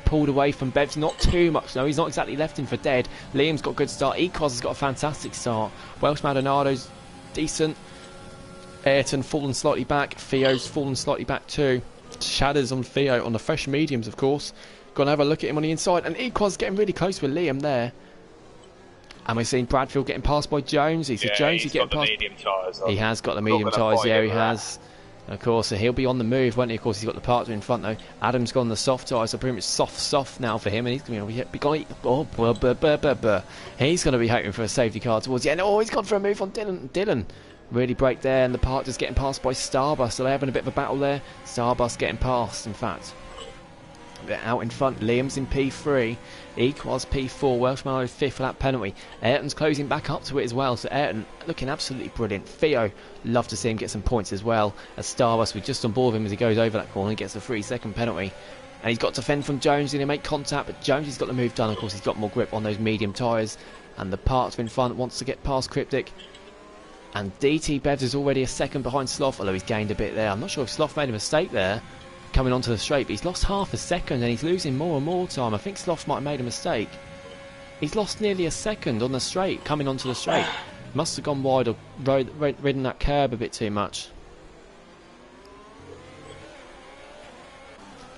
pulled away from Bevs. Not too much. No, he's not exactly left him for dead. Liam's got a good start. Ecoz has got a fantastic start. Welsh Maldonado's decent. Ayrton fallen slightly back. Theo's fallen slightly back too. Shadows on Theo on the fresh mediums, of course. Gonna have a look at him on the inside, and Ecoz getting really close with Liam there. And we've seen Bradfield getting passed by Jonesy. So Jonesy getting past. Medium tyres. He has got the medium tyres. Yeah, he has. And of course, so he'll be on the move, won't he? Of course, he's got the partner in front though. Adam's gone the soft tyres, so pretty much soft now for him, and he's going to be he's going to be hoping for a safety car towards the end. Oh, he's gone for a move on Dylan. Really break there, and the partner's getting passed by Starbus. So they're having a bit of a battle there. Starbus getting passed, in fact. They're out in front. Liam's in P3. Equals P4. Welsh Mallow 5th for that penalty. Ayrton's closing back up to it as well. So Ayrton looking absolutely brilliant. Theo, love to see him get some points as well. As Starbus, we're just on board with him as he goes over that corner and gets a 3-second penalty. And he's got to fend from Jonesy to make contact, but Jonesy's got the move done. Of course, he's got more grip on those medium tyres. And the partner in front wants to get past Cryptic. And DT Bevs is already a second behind Sloth, although he's gained a bit there. I'm not sure if Sloth made a mistake there coming onto the straight, but he's lost half a second and he's losing more and more time. I think Sloth might have made a mistake. He's lost nearly a second on the straight, coming onto the straight. Must have gone wide or ridden that curb a bit too much.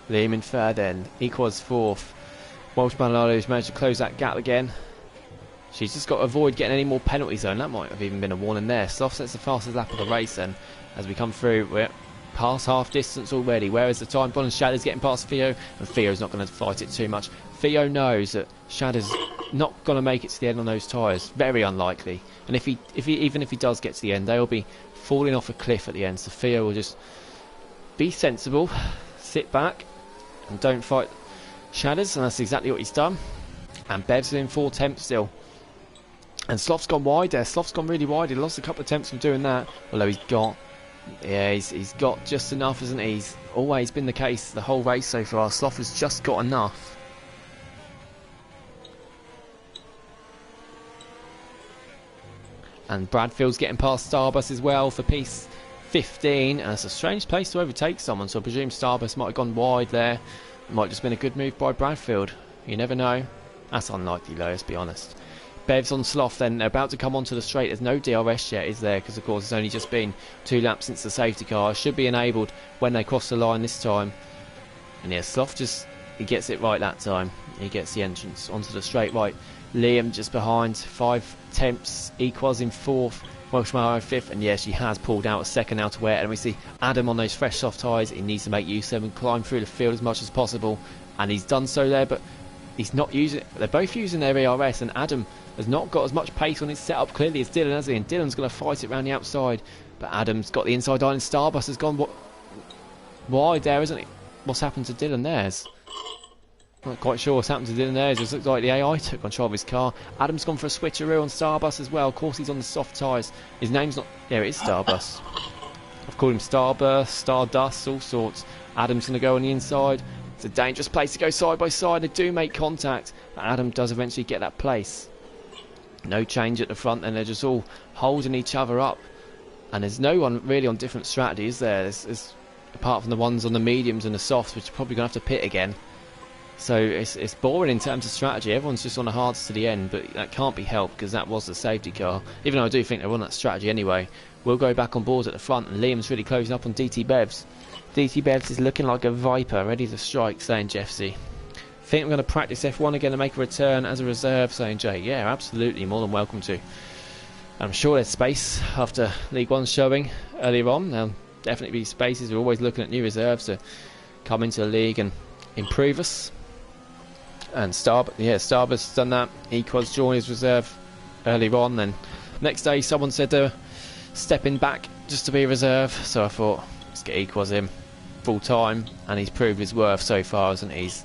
Liam in third then. Equals 4th. Welsh Malado's managed to close that gap again. She's just got to avoid getting any more penalties though, and that might have even been a warning there. Sloth sets the fastest lap of the race then. As we come through, we're past half distance already. Where is the time? Bond and Shadow's getting past Theo, and Theo's not going to fight it too much. Theo knows that Shadow's not going to make it to the end on those tyres. Very unlikely. And even if he does get to the end, they'll be falling off a cliff at the end. So Theo will just be sensible, sit back, and don't fight Shadows, and that's exactly what he's done. And Bev's in 4 temps still. And Sloth's gone wide there. Sloth's gone really wide. He lost a couple of temps from doing that. Although he's got just enough, hasn't he? He's always been the case the whole race so far. Sloth has just got enough. And Bradfield's getting past Starbus as well for P15. And it's a strange place to overtake someone, so I presume Starbus might have gone wide there. It might have just been a good move by Bradfield. You never know. That's unlikely though, let's be honest. Bev's on Sloth then. They're about to come onto the straight. There's no DRS yet, is there? Because of course it's only just been 2 laps since the safety car. Should be enabled when they cross the line this time. And yeah, Sloth he gets it right that time. He gets the entrance onto the straight right. Liam just behind, 5 temps. Equals in 4th. Welshmar 5th. And yeah, she has pulled out a second out to wear. And we see Adam on those fresh soft tyres. He needs to make use of them and climb through the field as much as possible. And he's done so there, but he's not using it. They're both using their ERS, and Adam has not got as much pace on his setup clearly as Dylan, has he? And Dylan's going to fight it around the outside, but Adam's got the inside line, and Starbus has gone wide there, isn't he? What's happened to Dylan theirs? Not quite sure what's happened to Dylan theirs. It looks like the AI took control of his car. Adam's gone for a switcheroo on Starbus as well. Of course he's on the soft tyres. His name's not... There it is, Starbus. I've called him Starburst, Stardust, all sorts. Adam's going to go on the inside. It's a dangerous place to go side by side. They do make contact, but Adam does eventually get that place. No change at the front, and they're just all holding each other up. And there's no one really on different strategy, is there? There's apart from the ones on the mediums and the softs, which are probably going to have to pit again. So it's boring in terms of strategy. Everyone's just on the hards to the end, but that can't be helped because that was the safety car. Even though I do think they're on that strategy anyway. We'll go back on board at the front, and Liam's really closing up on DT Bevs. DT Bevs is looking like a viper, ready to strike, saying Jeffsy. Think I'm going to practice F1 again to make a return as a reserve, saying Jay. Yeah, absolutely, more than welcome to. I'm sure there's space after League 1 showing earlier on. There'll definitely be spaces. We're always looking at new reserves to come into the league and improve us. And Starbus has done that. Equals joined his reserve earlier on. Then next day someone said they were stepping back just to be a reserve. So I thought, let's get Equals in full time. And he's proved his worth so far, hasn't he? He's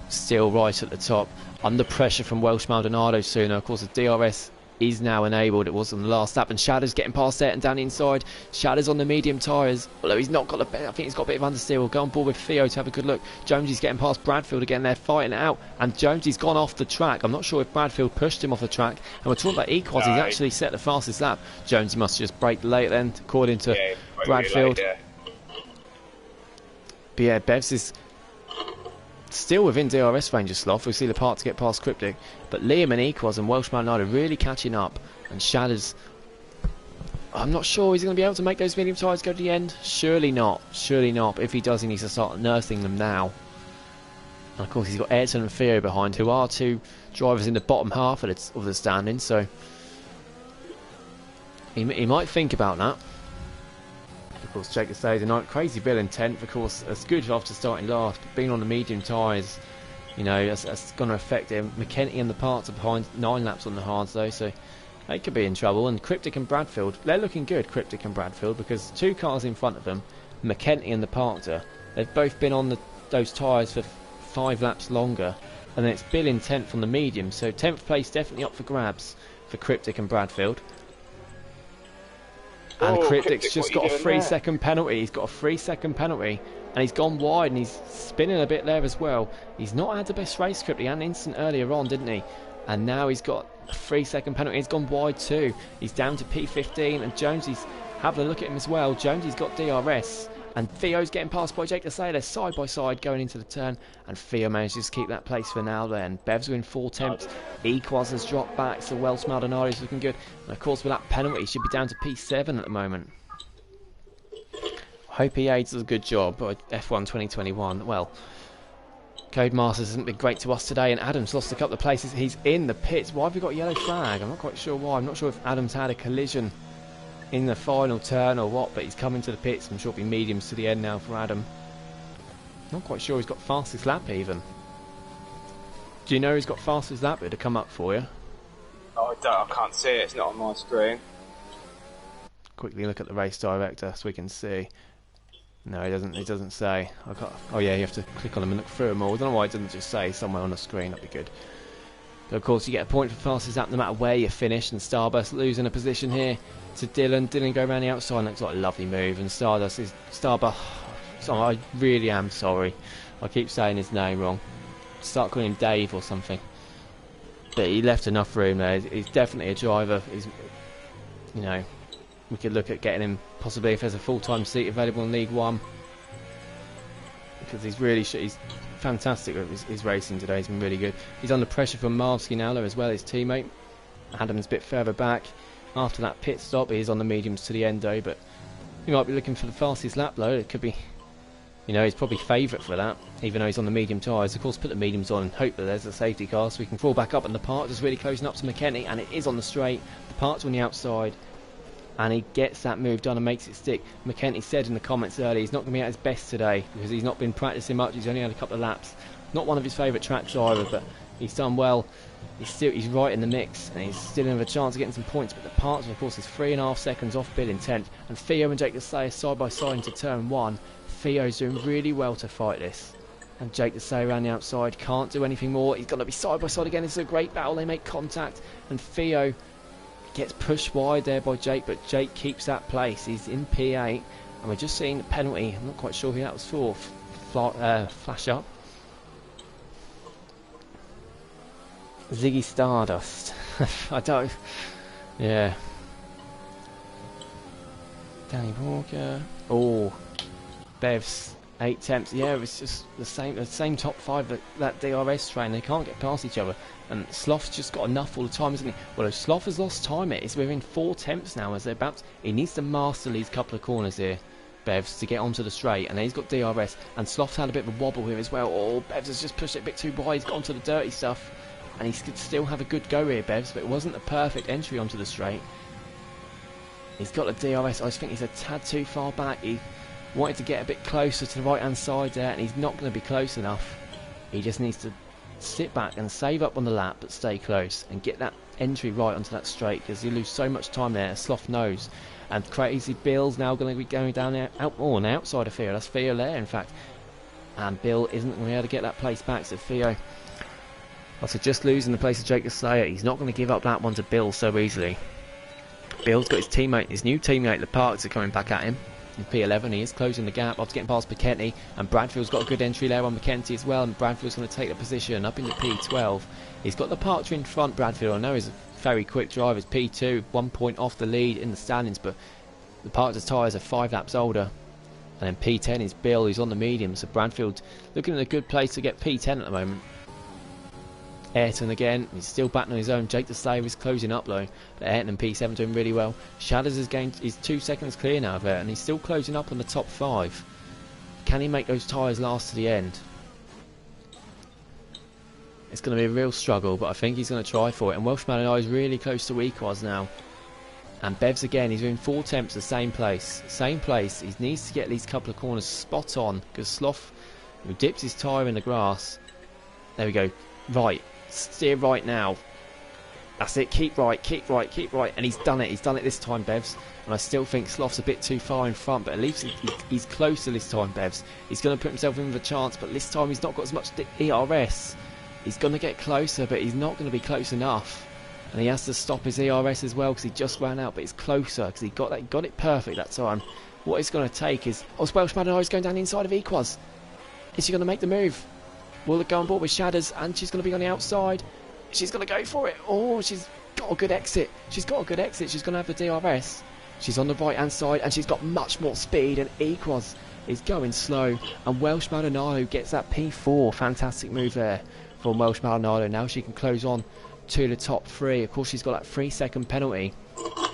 still right at the top. Under pressure from Welsh Maldonado sooner. Of course, the DRS is now enabled. It was on the last lap, and Shadow's getting past there and down the inside. Shadow's on the medium tyres, although he's not got the best. I think he's got a bit of understeer. We'll go on board with Theo to have a good look. Jonesy's getting past Bradfield again. They're fighting it out, and Jonesy's gone off the track. I'm not sure if Bradfield pushed him off the track, and we're talking about Equals. He's actually set the fastest lap. Jonesy must just brake late then, according to Bradfield. Really late, But yeah, Bevs is still within DRS range of Sloth. We'll see the part to get past Cryptic, but Liam and Equals and Welsh Maldonado really catching up, and Shadows, I'm not sure he's going to be able to make those medium tyres go to the end. Surely not, but if he does, he needs to start nursing them now. And of course he's got Ayrton and Theo behind, who are 2 drivers in the bottom half of the standing, so he might think about that. Of course, Jacob stays tonight. Crazy Bill in 10th. Of course, that's good after starting last, but being on the medium tyres, you know, that's going to affect him. McKenty and the parts are behind 9 laps on the hards though, so they could be in trouble. And Cryptic and Bradfield, they're looking good, Cryptic and Bradfield, because 2 cars in front of them, McKenty and the Parter, they've both been on those tyres for 5 laps longer, and then it's Bill in 10th on the medium, so 10th place definitely up for grabs for Cryptic and Bradfield. And Cryptic's just got a 3-second penalty. He's got a 3-second penalty, and he's gone wide, and he's spinning a bit there as well. He's not had the best race, Cryptic. He had an instant earlier on, didn't he? And now he's got a 3-second penalty. He's gone wide too. He's down to P15, and Jonesy's having a look at him as well. Jonesy's got DRS, and Theo's getting passed by Jake to say they're side by side going into the turn, and Theo manages to keep that place for now then. Bev's in 4 temps. Equals has dropped back, so Welsh Maldonado's looking good. And of course with that penalty he should be down to P7 at the moment. Hope he does a good job at F1 2021. Well, Codemasters hasn't been great to us today, and Adam's lost a couple of places. He's in the pits. Why have we got a yellow flag? I'm not quite sure why. I'm not sure if Adam's had a collision in the final turn or what, but he's coming to the pits. I'm sure it'll be mediums to the end now for Adam. Not quite sure he's got fastest lap even. Do you know he's got fastest lap? It'll come up for you. Oh, I can't see it. It's not on my screen. Quickly look at the race director so we can see. No, it doesn't. It doesn't say. I can't, oh yeah, you have to click on them and look through them all. I don't know why it doesn't just say somewhere on the screen. That'd be good. So of course you get a point for fastest lap no matter where you finish. And Starburst losing a position here to Dylan. Dylan go around the outside. Looks like a lovely move. And Starburst. So I really am sorry. I keep saying his name wrong. Start calling him Dave or something. But he left enough room there. He's definitely a driver. He's, you know, we could look at getting him possibly if there's a full-time seat available in League One, because he's really he's fantastic with his racing today. He's been really good. He's under pressure from Marvsky now though, as well, his teammate. Adam's a bit further back. After that pit stop, he is on the mediums to the end though, but he might be looking for the fastest lap though. It could be, you know, he's probably favourite for that, even though he's on the medium tyres. Of course, put the mediums on and hope that there's a safety car so we can crawl back up, and the part is really closing up to McKenny, and it is on the straight. The part's on the outside, and he gets that move done and makes it stick. McKenty said in the comments earlier he's not going to be at his best today because he's not been practicing much. He's only had a couple of laps. Not one of his favourite tracks either, but he's done well. He's right in the mix, and he's still in a chance of getting some points. But the parts, of course, is 3.5 seconds off Bill in 10th, and Theo and Jake the Slayer side by side into turn 1. Theo's doing really well to fight this, and Jake the Slayer around the outside can't do anything more. He's going to be side by side again. This is a great battle. They make contact, and Theo gets pushed wide there by Jake, but Jake keeps that place. He's in P8, and we're just seeing the penalty. I'm not quite sure who that was for. Flash up. Ziggy Stardust. I don't. Yeah. Danny Walker. Oh, Bev's 8 attempts. Yeah, it was just the same top 5 that DRS train. They can't get past each other. And Sloth's just got enough all the time, isn't he? Well, if Sloth has lost time, it's within 4 attempts now as they're about. He needs to master these couple of corners here, Bevs, to get onto the straight. And then he's got DRS, and Sloth's had a bit of a wobble here as well. Oh, Bevs has just pushed it a bit too wide. He's got onto the dirty stuff, and he could still have a good go here, Bevs, but it wasn't a perfect entry onto the straight. He's got the DRS. I just think he's a tad too far back. He wanted to get a bit closer to the right-hand side there, and he's not going to be close enough. He just needs to sit back and save up on the lap, but stay close and get that entry right onto that straight, because you lose so much time there, as Sloth knows. And Crazy Bill's now going to be going down there, on the outside of Theo. That's Theo there, in fact. And Bill isn't going to be able to get that place back, so Theo, after just losing the place of Jake the Slayer, he's not going to give up that one to Bill so easily. Bill's got his teammate, his new teammate, the Parks, are coming back at him. In P11, he is closing the gap after getting past McKenty, and Bradfield's got a good entry there on McKenty as well, and Bradfield's going to take the position up into P12. He's got the Parcher in front, Bradfield. I know he's a very quick driver. It's P2, 1 point off the lead in the standings, but the Parcher's tyres are 5 laps older. And then P10 is Bill, who's on the medium, so Bradfield looking in a good place to get P10 at the moment. Ayrton again, he's still batting on his own. Jake the Slayer is closing up though, but Ayrton and P7 doing really well. Shadows has gained, he's 2 seconds clear now of it, and he's still closing up on the top 5. Can he make those tyres last to the end? It's going to be a real struggle, but I think he's going to try for it. And Welshman and I is really close to Equaz now. And Bevs again, he's doing 4 attempts, the same place. Same place, he needs to get these couple of corners spot on, because Sloth, who dips his tyre in the grass. There we go, right. Steer right now. That's it. Keep right, keep right, keep right. And he's done it. He's done it this time, Bevs. And I still think Sloth's a bit too far in front, but at least he's closer this time, Bevs. He's going to put himself in with a chance, but this time he's not got as much ERS. He's going to get closer, but he's not going to be close enough. And he has to stop his ERS as well, because he just ran out, but he's closer, because he got it perfect that time. What it's going to take is... Oh, Welshman and I is going down the inside of Equaz. Is she going to make the move? Will it go on board with Shadows, and she's going to be on the outside. She's going to go for it. Oh, she's got a good exit. She's got a good exit. She's going to have the DRS. She's on the right-hand side, and she's got much more speed, and Equaz is going slow. And Welsh Maldonado gets that P4. Fantastic move there from Welsh Maldonado. Now she can close on to the top 3. Of course, she's got that 3-second penalty.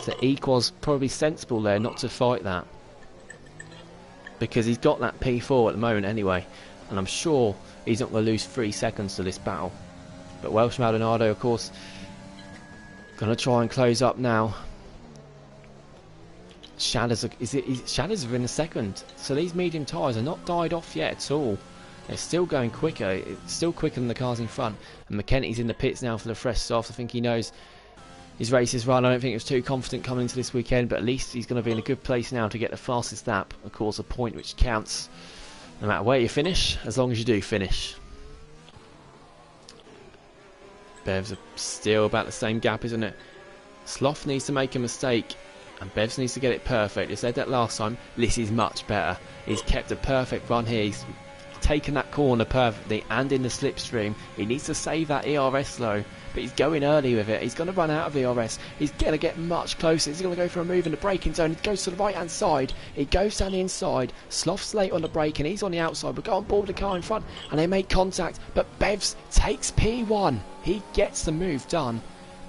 So Equaz probably sensible there not to fight that, because he's got that P4 at the moment anyway. and I'm sure he's not going to lose 3 seconds to this battle. But Welsh Maldonado, of course, going to try and close up now. Shadows are in the second, so these medium tyres are not died off yet at all. They're still going quicker. It's still quicker than the cars in front. And McKenty's in the pits now for the fresh soft. I think he knows his race is run. I don't think he was too confident coming into this weekend, but at least he's going to be in a good place now to get the fastest lap. Of course, a point which counts no matter where you finish, as long as you do finish. Bevs are still about the same gap, isn't it? Sloth needs to make a mistake, and Bevs needs to get it perfect. I said that last time. This is much better. He's kept a perfect run here. He's taken that corner perfectly and in the slipstream. He needs to save that ERS though, but he's going early with it. He's going to run out of ERS. He's going to get much closer. He's going to go for a move in the braking zone. He goes to the right hand side. He goes down the inside. Sloth's late on the brake and he's on the outside. We'll go on board the car in front and they make contact, but Bevs takes P1. He gets the move done.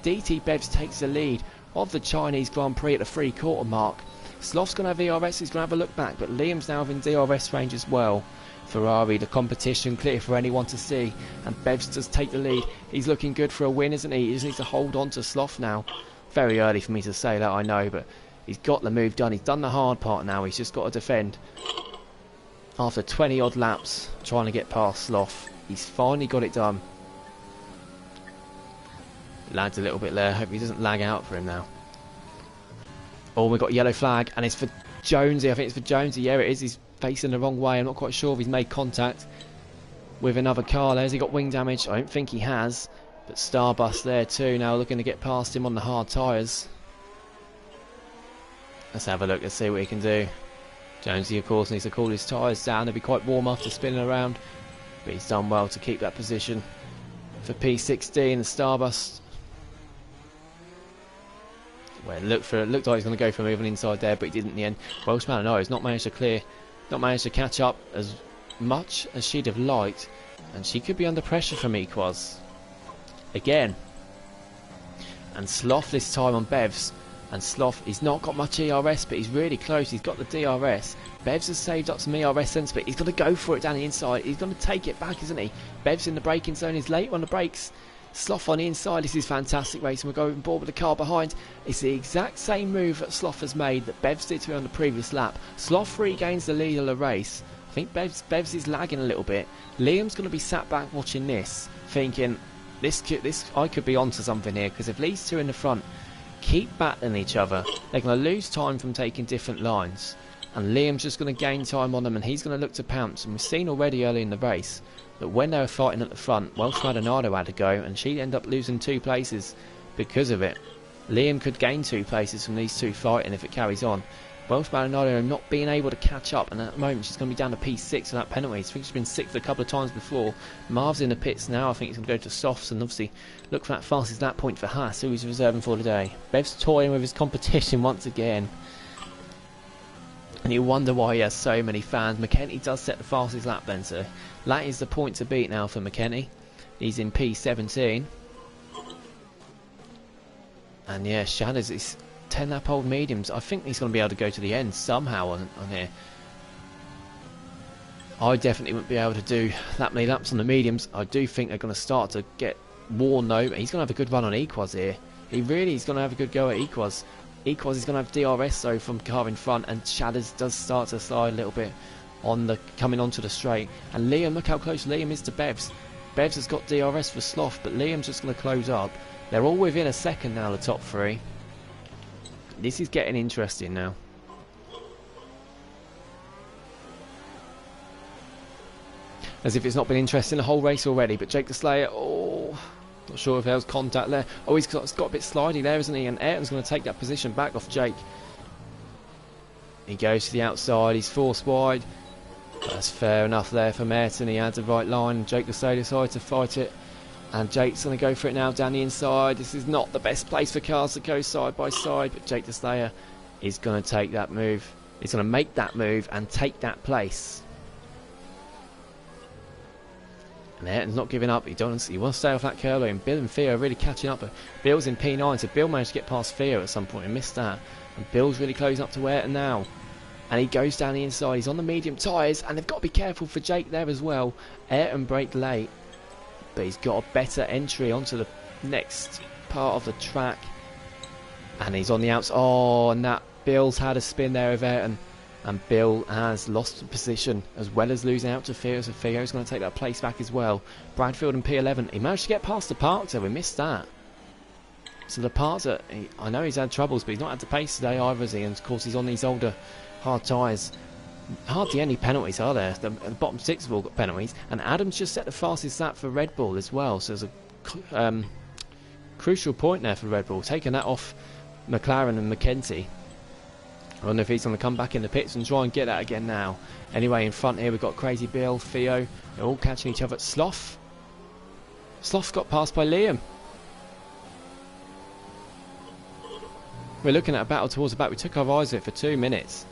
DT Bevs takes the lead of the Chinese Grand Prix at the 3/4 mark. Sloth's going to have ERS. He's going to have a look back, but Liam's now in DRS range as well. Ferrari, the competition clear for anyone to see, and Bevs does take the lead. He's looking good for a win, isn't he? He just needs to hold on to Sloth now. Very early for me to say that, I know, but he's got the move done. He's done the hard part now. He's just got to defend. After 20 odd laps trying to get past Sloth, he's finally got it done. Lags a little bit there. Hope he doesn't lag out for him now. Oh, we've got a yellow flag, and it's for Jonesy. I think it's for Jonesy. Yeah, it is. He's facing the wrong way. I'm not quite sure if he's made contact with another car there. Has he got wing damage? I don't think he has, but Starbus there too now, looking to get past him on the hard tyres. Let's have a look. Let's see what he can do. Jonesy of course needs to cool his tyres down. They'll be quite warm after spinning around, but he's done well to keep that position for P16. The Starbus, well, it looked like he was going to go for a move on inside there, but he didn't in the end. Welsh Maldonado has not managed to clear, not managed to catch up as much as she'd have liked, and she could be under pressure from Equaz again. And Sloth this time on Bevs, and Sloth, he's not got much ERS, but he's really close. He's got the DRS. Bevs has saved up some ERS sense, but he's going to go for it down the inside. He's going to take it back, isn't he? Bevs in the braking zone, he's late on the brakes. Sloth on the inside. This is fantastic racing. We'll go on board with the car behind. It's the exact same move that Sloth has made that Bevs did to him on the previous lap. Sloth regains the lead of the race. I think Bevs is lagging a little bit. Liam's going to be sat back watching this, thinking I could be onto something here, because if these two in the front keep battling each other, they're going to lose time from taking different lines, and Liam's just going to gain time on them, and he's going to look to pounce. And we've seen already early in the race that when they were fighting at the front, Welsh Maldonado had to go, and she'd end up losing 2 places because of it. Liam could gain 2 places from these two fighting if it carries on. Welsh Maldonado not being able to catch up, and at the moment she's going to be down to P6 for that penalty. I think she's been 6th a couple of times before. Marv's in the pits now. I think he's going to go to softs and obviously look for that fastest lap point for Haas, who he's reserving for today. Bev's toying with his competition once again, and you wonder why he has so many fans. McKenty does set the fastest lap then, so that is the point to beat now for McKenty. He's in P17. And yeah, Shadows is 10 lap old mediums. I think he's going to be able to go to the end somehow on here. I definitely wouldn't be able to do that many laps on the mediums. I do think they're going to start to get worn though. He's going to have a good run on Equaz here. He really is going to have a good go at Equaz. Equaz is going to have DRS though from car in front, and Shadows does start to slide a little bit on the coming onto the straight. And Liam, look how close Liam is to Bevs. Bevs has got DRS for Sloth, but Liam's just going to close up. They're all within a second now, the top 3. This is getting interesting now. As if it's not been interesting the whole race already. But Jake the Slayer, oh, not sure if there was contact there. Oh, he's got a bit slidey there, isn't he? And Ayrton's going to take that position back off Jake. He goes to the outside. He's forced wide. That's fair enough there from Ayrton. He had the right line. Jake the Slayer decided to fight it. And Jake's going to go for it now down the inside. This is not the best place for cars to go side by side, but Jake the Slayer is going to take that move. He's going to make that move and take that place. And Ayrton's not giving up. He wants to stay off that curb, and Bill and Theo are really catching up. But Bill's in P9, so Bill managed to get past Theo at some point and missed that. And Bill's really closing up to Ayrton now. and he goes down the inside. He's on the medium tyres, and they've got to be careful for Jake there as well. Ayrton braked late, but he's got a better entry onto the next part of the track, and he's on the outs. Oh, and that Bill's had a spin there of Ayrton, and Bill has lost the position as well as losing out to Theo, so Theo's going to take that place back as well. Bradfield in P11, he managed to get past the Parks there, we missed that. So the Parks, I know he's had troubles, but he's not had the pace today either, has he? And of course he's on these older hard tyres. Hardly any penalties are there. The bottom six have all got penalties, and Adams just set the fastest lap for Red Bull as well, so there's a crucial point there for Red Bull, taking that off McLaren and McKenzie. I wonder if he's going to come back in the pits and try and get that again now. Anyway, in front here we've got Crazy Bill, Theo, they're all catching each other. Sloth got passed by Liam. We're looking at a battle towards the back. We took our eyes off it for 2 minutes,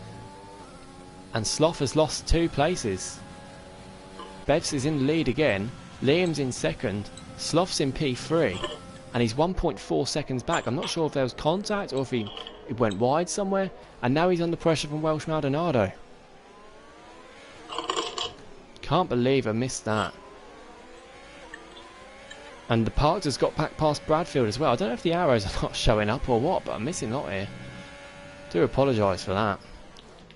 and Sloth has lost 2 places. Bevs is in the lead again, Liam's in second, Sloth's in P3, and he's 1.4 seconds back. I'm not sure if there was contact or if he went wide somewhere, and now he's under pressure from Welsh Maldonado. Can't believe I missed that. And the Parks has got back past Bradfield as well. I don't know if the arrows are not showing up or what, but I'm missing a lot here. Do apologise for that.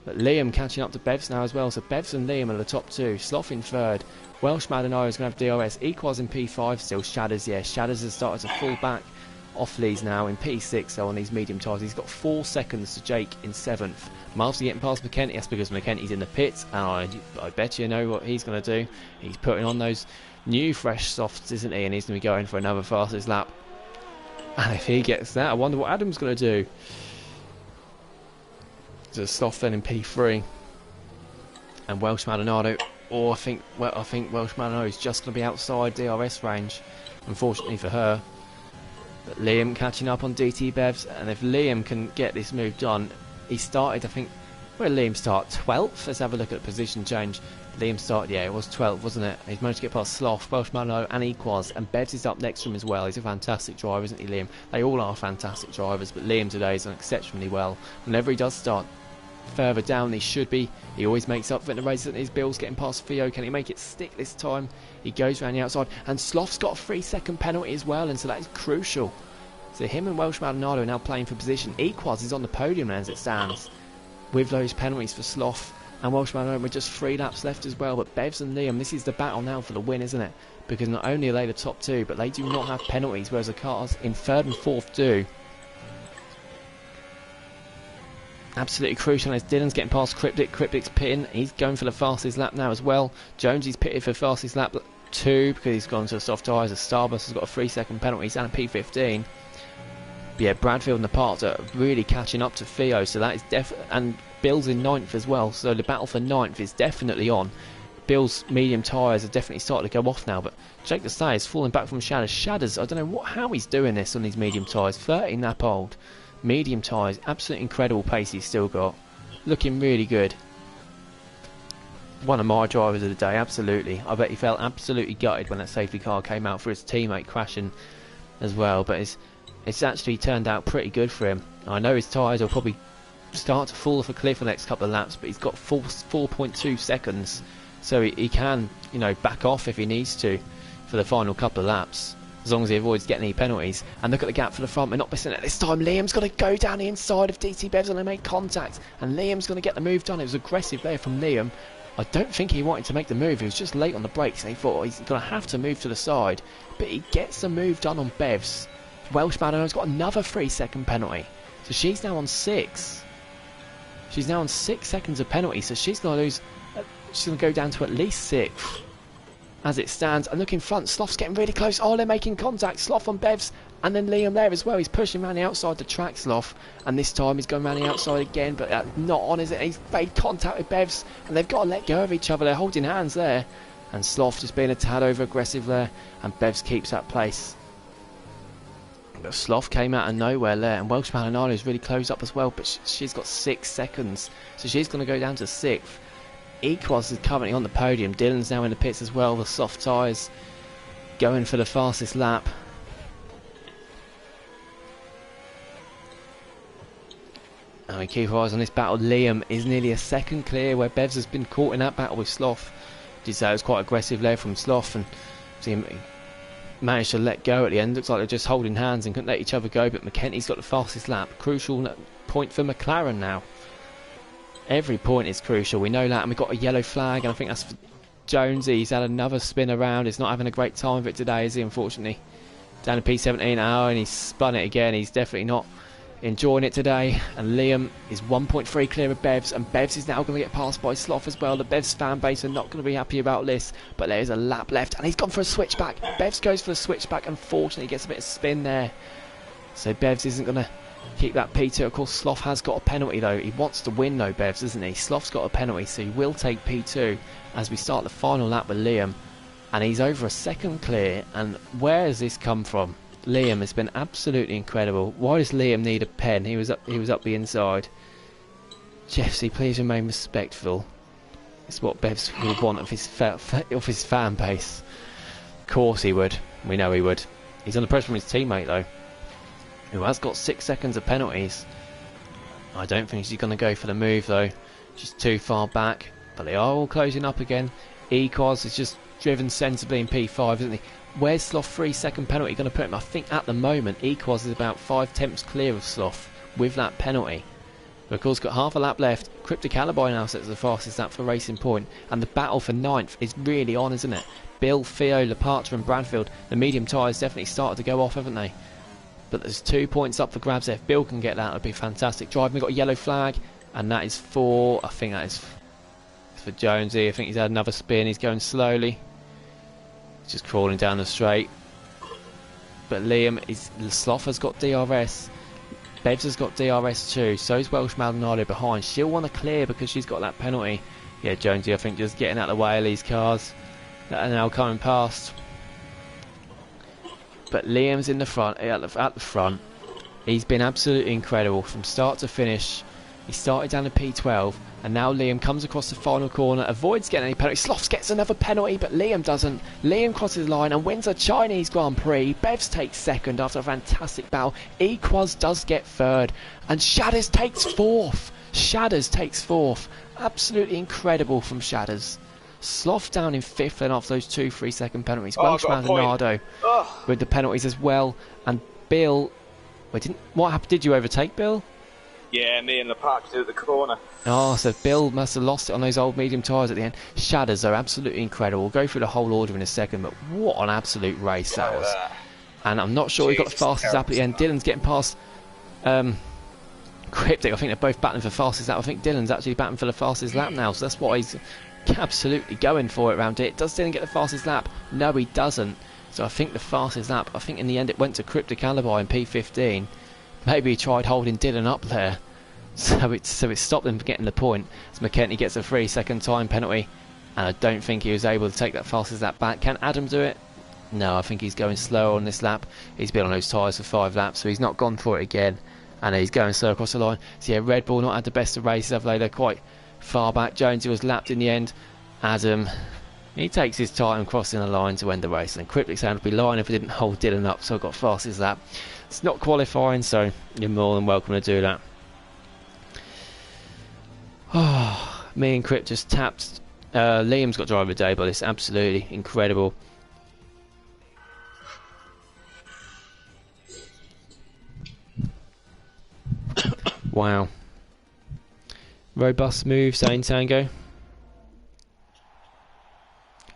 But Liam catching up to Bevs now as well, so Bevs and Liam are the top 2. Sloth in third. Welsh Maldonado is going to have DRS. Equals in P5 still. Shadders, yeah. Shadders has started to fall back off Lee's now in P6, so on these medium tyres. He's got 4 seconds to Jake in 7th. Marvsey getting past McKenty. That's because McKenty's in the pits, and I bet you know what he's going to do. He's putting on those new fresh softs, isn't he? And he's going to be going for another fastest lap. And if he gets that, I wonder what Adam's going to do. There's a Sloth then in P3, and Welsh Maldonado. I think Welsh Maldonado is just going to be outside DRS range, unfortunately for her. But Liam catching up on DT Bevs, and if Liam can get this move done, he started, I think, where did Liam start? 12th? Let's have a look at the position change. Liam started, yeah, it was 12th, wasn't it? He's managed to get past Sloth, Welsh Maldonado and Equaz, and Bevs is up next to him as well. He's a fantastic driver, isn't he, Liam? They all are fantastic drivers, but Liam today is done exceptionally well. Whenever he does start further down, he should be. He always makes up for it in the races, and his Bill's getting past Theo. Can he make it stick this time? He goes around the outside, and Sloth's got a 3-second penalty as well, and so that is crucial. So him and Welsh Maldonado are now playing for position. Equaz is on the podium as it stands, with those penalties for Sloth and Welsh Maldonado with just 3 laps left as well. But Bevs and Liam, this is the battle now for the win, isn't it? Because not only are they the top 2, but they do not have penalties, whereas the cars in 3rd and 4th do. Absolutely crucial as Dylan's getting past Cryptic. Cryptic's pitting. He's going for the fastest lap now as well. Jonesy's pitted for fastest lap 2 because he's gone to the soft tyres. The Starbus has got a 3-second penalty. He's down at P15. But yeah, Bradfield and the Parks are really catching up to Theo. So that is definitely, and Bill's in 9th as well. So the battle for 9th is definitely on. Bill's medium tyres are definitely starting to go off now. But Jake the Stay is falling back from Shadders. Shadders, I don't know how he's doing this on these medium tyres. 13 lap old. Medium tyres, absolutely incredible pace he's still got. Looking really good. One of my drivers of the day, absolutely. I bet he felt absolutely gutted when that safety car came out for his teammate crashing as well. But it's actually turned out pretty good for him. I know his tyres will probably start to fall off a cliff the next couple of laps, but he's got 4.2 seconds. So he can, you know, back off if he needs to for the final couple of laps, as long as he avoids getting any penalties. And look at the gap for the front. We're not missing it this time. Liam's got to go down the inside of DT Bevs and they make contact. And Liam's going to get the move done. It was aggressive there from Liam. I don't think he wanted to make the move. He was just late on the brakes and he thought he's going to have to move to the side. But he gets the move done on Bevs. Welsh Maldonado's got another 3-second penalty. So she's now on 6. She's now on 6 seconds of penalty. So she's going to lose. She's going to go down to at least 6th. As it stands, and look in front, Sloth's getting really close. Oh, they're making contact. Sloth on Bevs, and then Liam there as well. He's pushing around the outside the track, Sloth, and this time he's going around the outside again, but that's not on, is it? He's made contact with Bevs, and they've got to let go of each other. They're holding hands there, and Sloth just being a tad over aggressive there, and Bevs keeps that place. But Sloth came out of nowhere there, and Welsh Maldonado is really close up as well, but she's got 6 seconds, so she's going to go down to 6th. Equaz is currently on the podium. Dylan's now in the pits as well. The soft tyres going for the fastest lap. And we keep our eyes on this battle. Liam is nearly a second clear, where Bevs has been caught in that battle with Sloth. Did say it was quite aggressive there from Sloth, and see him managed to let go at the end. Looks like they're just holding hands and couldn't let each other go, but McKenty's got the fastest lap. Crucial point for McLaren now. Every point is crucial, we know that, and we've got a yellow flag, and I think that's for Jonesy. He's had another spin around. He's not having a great time of it today, is he, unfortunately? Down to P17 now, and he's spun it again. He's definitely not enjoying it today. And Liam is 1.3 clear of Bevs, and Bevs is now going to get passed by Sloth as well. The Bevs fan base are not going to be happy about this, but there's a lap left, and he's gone for a switchback. Bevs goes for a switchback, unfortunately gets a bit of spin there, so Bevs isn't going to keep that P2. Of course, Sloth has got a penalty though. He wants to win though, Bevs, doesn't he? Sloth's got a penalty, so he will take P2 as we start the final lap with Liam, and he's over a second clear. And where has this come from? Liam has been absolutely incredible. Why does Liam need a pen? He was up the inside. Jeffsy, please remain respectful. It's what Bevs would want of his fan base. Of course he would. We know he would. He's under pressure from his teammate though, who has got 6 seconds of penalties. I don't think he's going to go for the move though. Just too far back. But they are all closing up again. Equaz is just driven sensibly in P5, isn't he? Where's Sloth 3-second penalty going to put him? I think at the moment Equaz is about 5 tenths clear of Sloth with that penalty. But of course, got half a lap left. Cryptic Alibi now sets the fastest lap for Racing Point, and the battle for 9th is really on, isn't it? Bill, Theo, Lepatra and Bradfield. The medium tyres definitely started to go off, haven't they? But there's 2 points up for grabs. If Bill can get that, it would be fantastic. Driving, we've got a yellow flag, and that is for, I think that is for Jonesy. I think he's had another spin. He's going slowly. He's just crawling down the straight. But Sloth has got DRS. Bevs has got DRS too. So is Welsh Maldonado behind. She'll want to clear because she's got that penalty. Yeah, Jonesy, I think, just getting out of the way of these cars that are now coming past. But Liam's in the front, at the front. He's been absolutely incredible from start to finish. He started down to P12, and now Liam comes across the final corner, avoids getting any penalty. Sloth gets another penalty, but Liam doesn't. Liam crosses the line and wins a Chinese Grand Prix. Bevs takes second after a fantastic battle. Equaz does get third, and Shatters takes fourth. Shatters takes fourth. Absolutely incredible from Shatters. Sloth down in fifth then after those 2 3-second penalties. Welsh Maldonado with the penalties as well, and Bill. What happened? Did you overtake Bill? Yeah, me and the park do at the corner. Oh, so Bill must have lost it on those old medium tyres at the end. Shatters are absolutely incredible. We'll go through the whole order in a second, but what an absolute race that was. And I'm not sure he got the fastest lap at the end. Dylan's getting past Cryptic. I think they're both battling for fastest lap. I think Dylan's actually battling for the fastest lap now, so that's why he's absolutely going for it around it. Does Dylan get the fastest lap? No, he doesn't. So I think the fastest lap, I think in the end it went to Cryptic Alibi in P15. Maybe he tried holding Dylan up there, so it stopped him from getting the point. So McKenty gets a 3-second time penalty, and I don't think he was able to take that fastest lap back. Can Adam do it? No, I think he's going slower on this lap. He's been on those tyres for 5 laps, so he's not gone for it again, and he's going slow across the line. So yeah, Red Bull not had the best of races, have they? They're quite far back. Jonesy was lapped in the end. Adam, he takes his time crossing the line to end the race, and Cryptic sound would be lying if he didn't hold Dylan up, so I got fastest lap. It's not qualifying, so you're more than welcome to do that. Oh, me and Crypt just tapped. Liam's got driver of the day, but it's absolutely incredible. Wow. Robust move, saying Tango.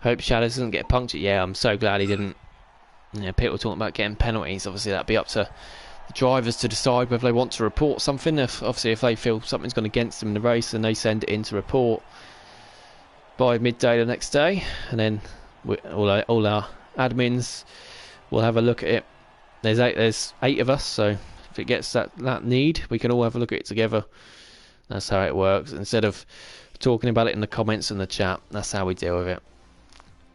Hope Shadows doesn't get punctured. Yeah, I'm so glad he didn't. Yeah, people talking about getting penalties. Obviously, that'd be up to the drivers to decide whether they want to report something. Obviously, if they feel something's gone against them in the race, then they send it in to report by midday the next day, and then all our admins will have a look at it. There's 8 of us, so if it gets that need, we can all have a look at it together. That's how it works. Instead of talking about it in the comments and the chat, that's how we deal with it.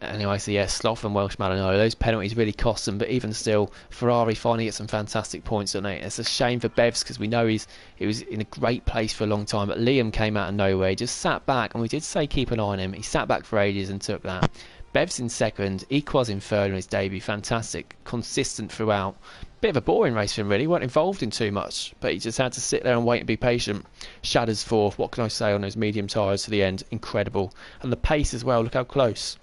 Anyway, so yeah, Sloth and Welsh Maldonado, those penalties really cost them, but even still, Ferrari finally gets some fantastic points, don't they? It's a shame for Bevs because we know he was in a great place for a long time, but Liam came out of nowhere. He just sat back, and we did say keep an eye on him. He sat back for ages and took that. Bevs in second, Equaz in third on his debut, fantastic, consistent throughout. bit of a boring race for him really, weren't involved in too much, but he just had to sit there and wait and be patient. Shadders fourth, what can I say on those medium tyres to the end, incredible. And the pace as well, look how close.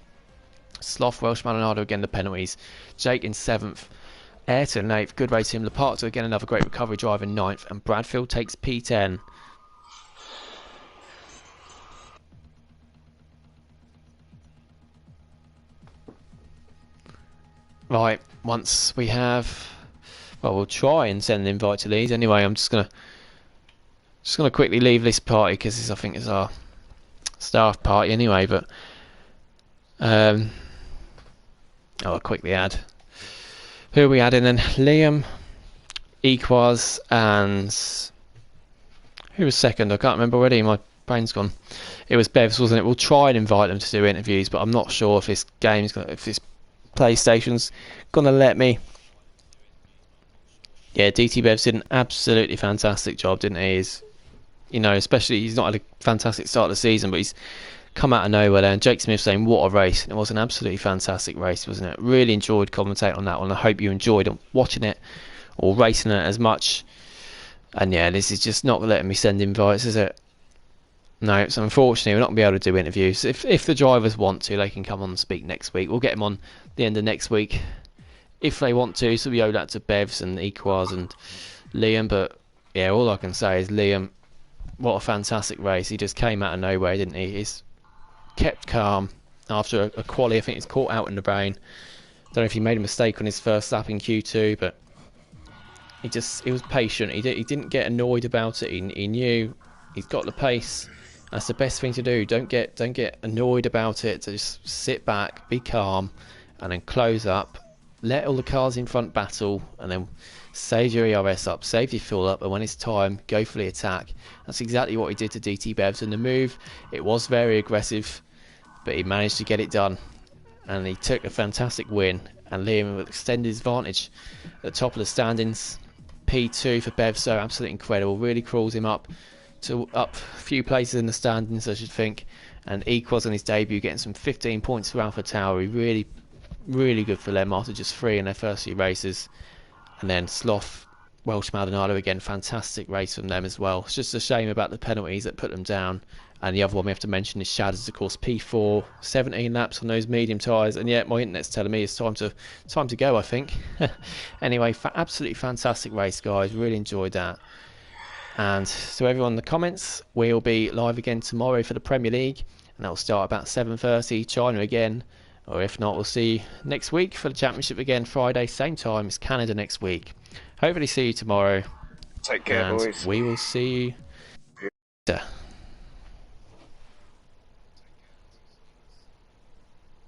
Sloth, Welsh, Maldonado again the penalties. Jake in 7th, Ayrton 8th, good race him. Leparto again another great recovery drive in 9th, and Bradfield takes P10. Right, once we have, well, we'll try and send an invite to these. Anyway, I'm just gonna quickly leave this party because this I think is our staff party anyway. But I'll quickly add who are we adding then? Liam, Equaz, and who was second? I can't remember already. My brain's gone. It was Bevs, wasn't it? We'll try and invite them to do interviews, but I'm not sure if this game's gonna, if this PlayStation's gonna let me. Yeah, DT Bevs did an absolutely fantastic job, didn't he? Especially he's not had a fantastic start of the season, but he's come out of nowhere there. And Jake Smith saying, what a race. It was an absolutely fantastic race, wasn't it? Really enjoyed commentating on that one. I hope you enjoyed watching it or racing it as much. And yeah, this is just not letting me send invites, is it? No, so unfortunately we're not going to be able to do interviews. If the drivers want to, they can come on and speak next week. We'll get them on the end of next week if they want to. So we owe that to Bevs and Equaz and Liam. But yeah, all I can say is Liam, what a fantastic race. He just came out of nowhere, didn't he? He's kept calm after a quali. I think he's caught out in the rain. Don't know if he made a mistake on his first lap in Q2, but he was patient. He didn't get annoyed about it. He knew he's got the pace. That's the best thing to do. Don't get annoyed about it. So just sit back, be calm, and then close up. Let all the cars in front battle, and then save your ERS up, save your fuel up, and when it's time, go for the attack. That's exactly what he did to DT Bevs. And the move, it was very aggressive, but he managed to get it done, and he took a fantastic win. And Liam will extend his advantage at the top of the standings. P2 for Bevs, so absolutely incredible. Really crawls him up a few places in the standings, I should think. And Equals on his debut, getting some 15 points for Alpha Tauri. Really good for them after just 3 in their first few races. And then Sloth, Welsh Maldonado again, fantastic race from them as well. It's just a shame about the penalties that put them down. And the other one we have to mention is Shadders, of course, P4, 17 laps on those medium tyres. And yeah, my internet's telling me it's time to go, I think. Anyway, absolutely fantastic race, guys. Really enjoyed that. And to everyone in the comments, we'll be live again tomorrow for the Premier League, and that'll start about 7:30 China again, or if not, we'll see you next week for the Championship again Friday, same time as Canada next week. Hopefully see you tomorrow. Take care, and boys. We will see you later.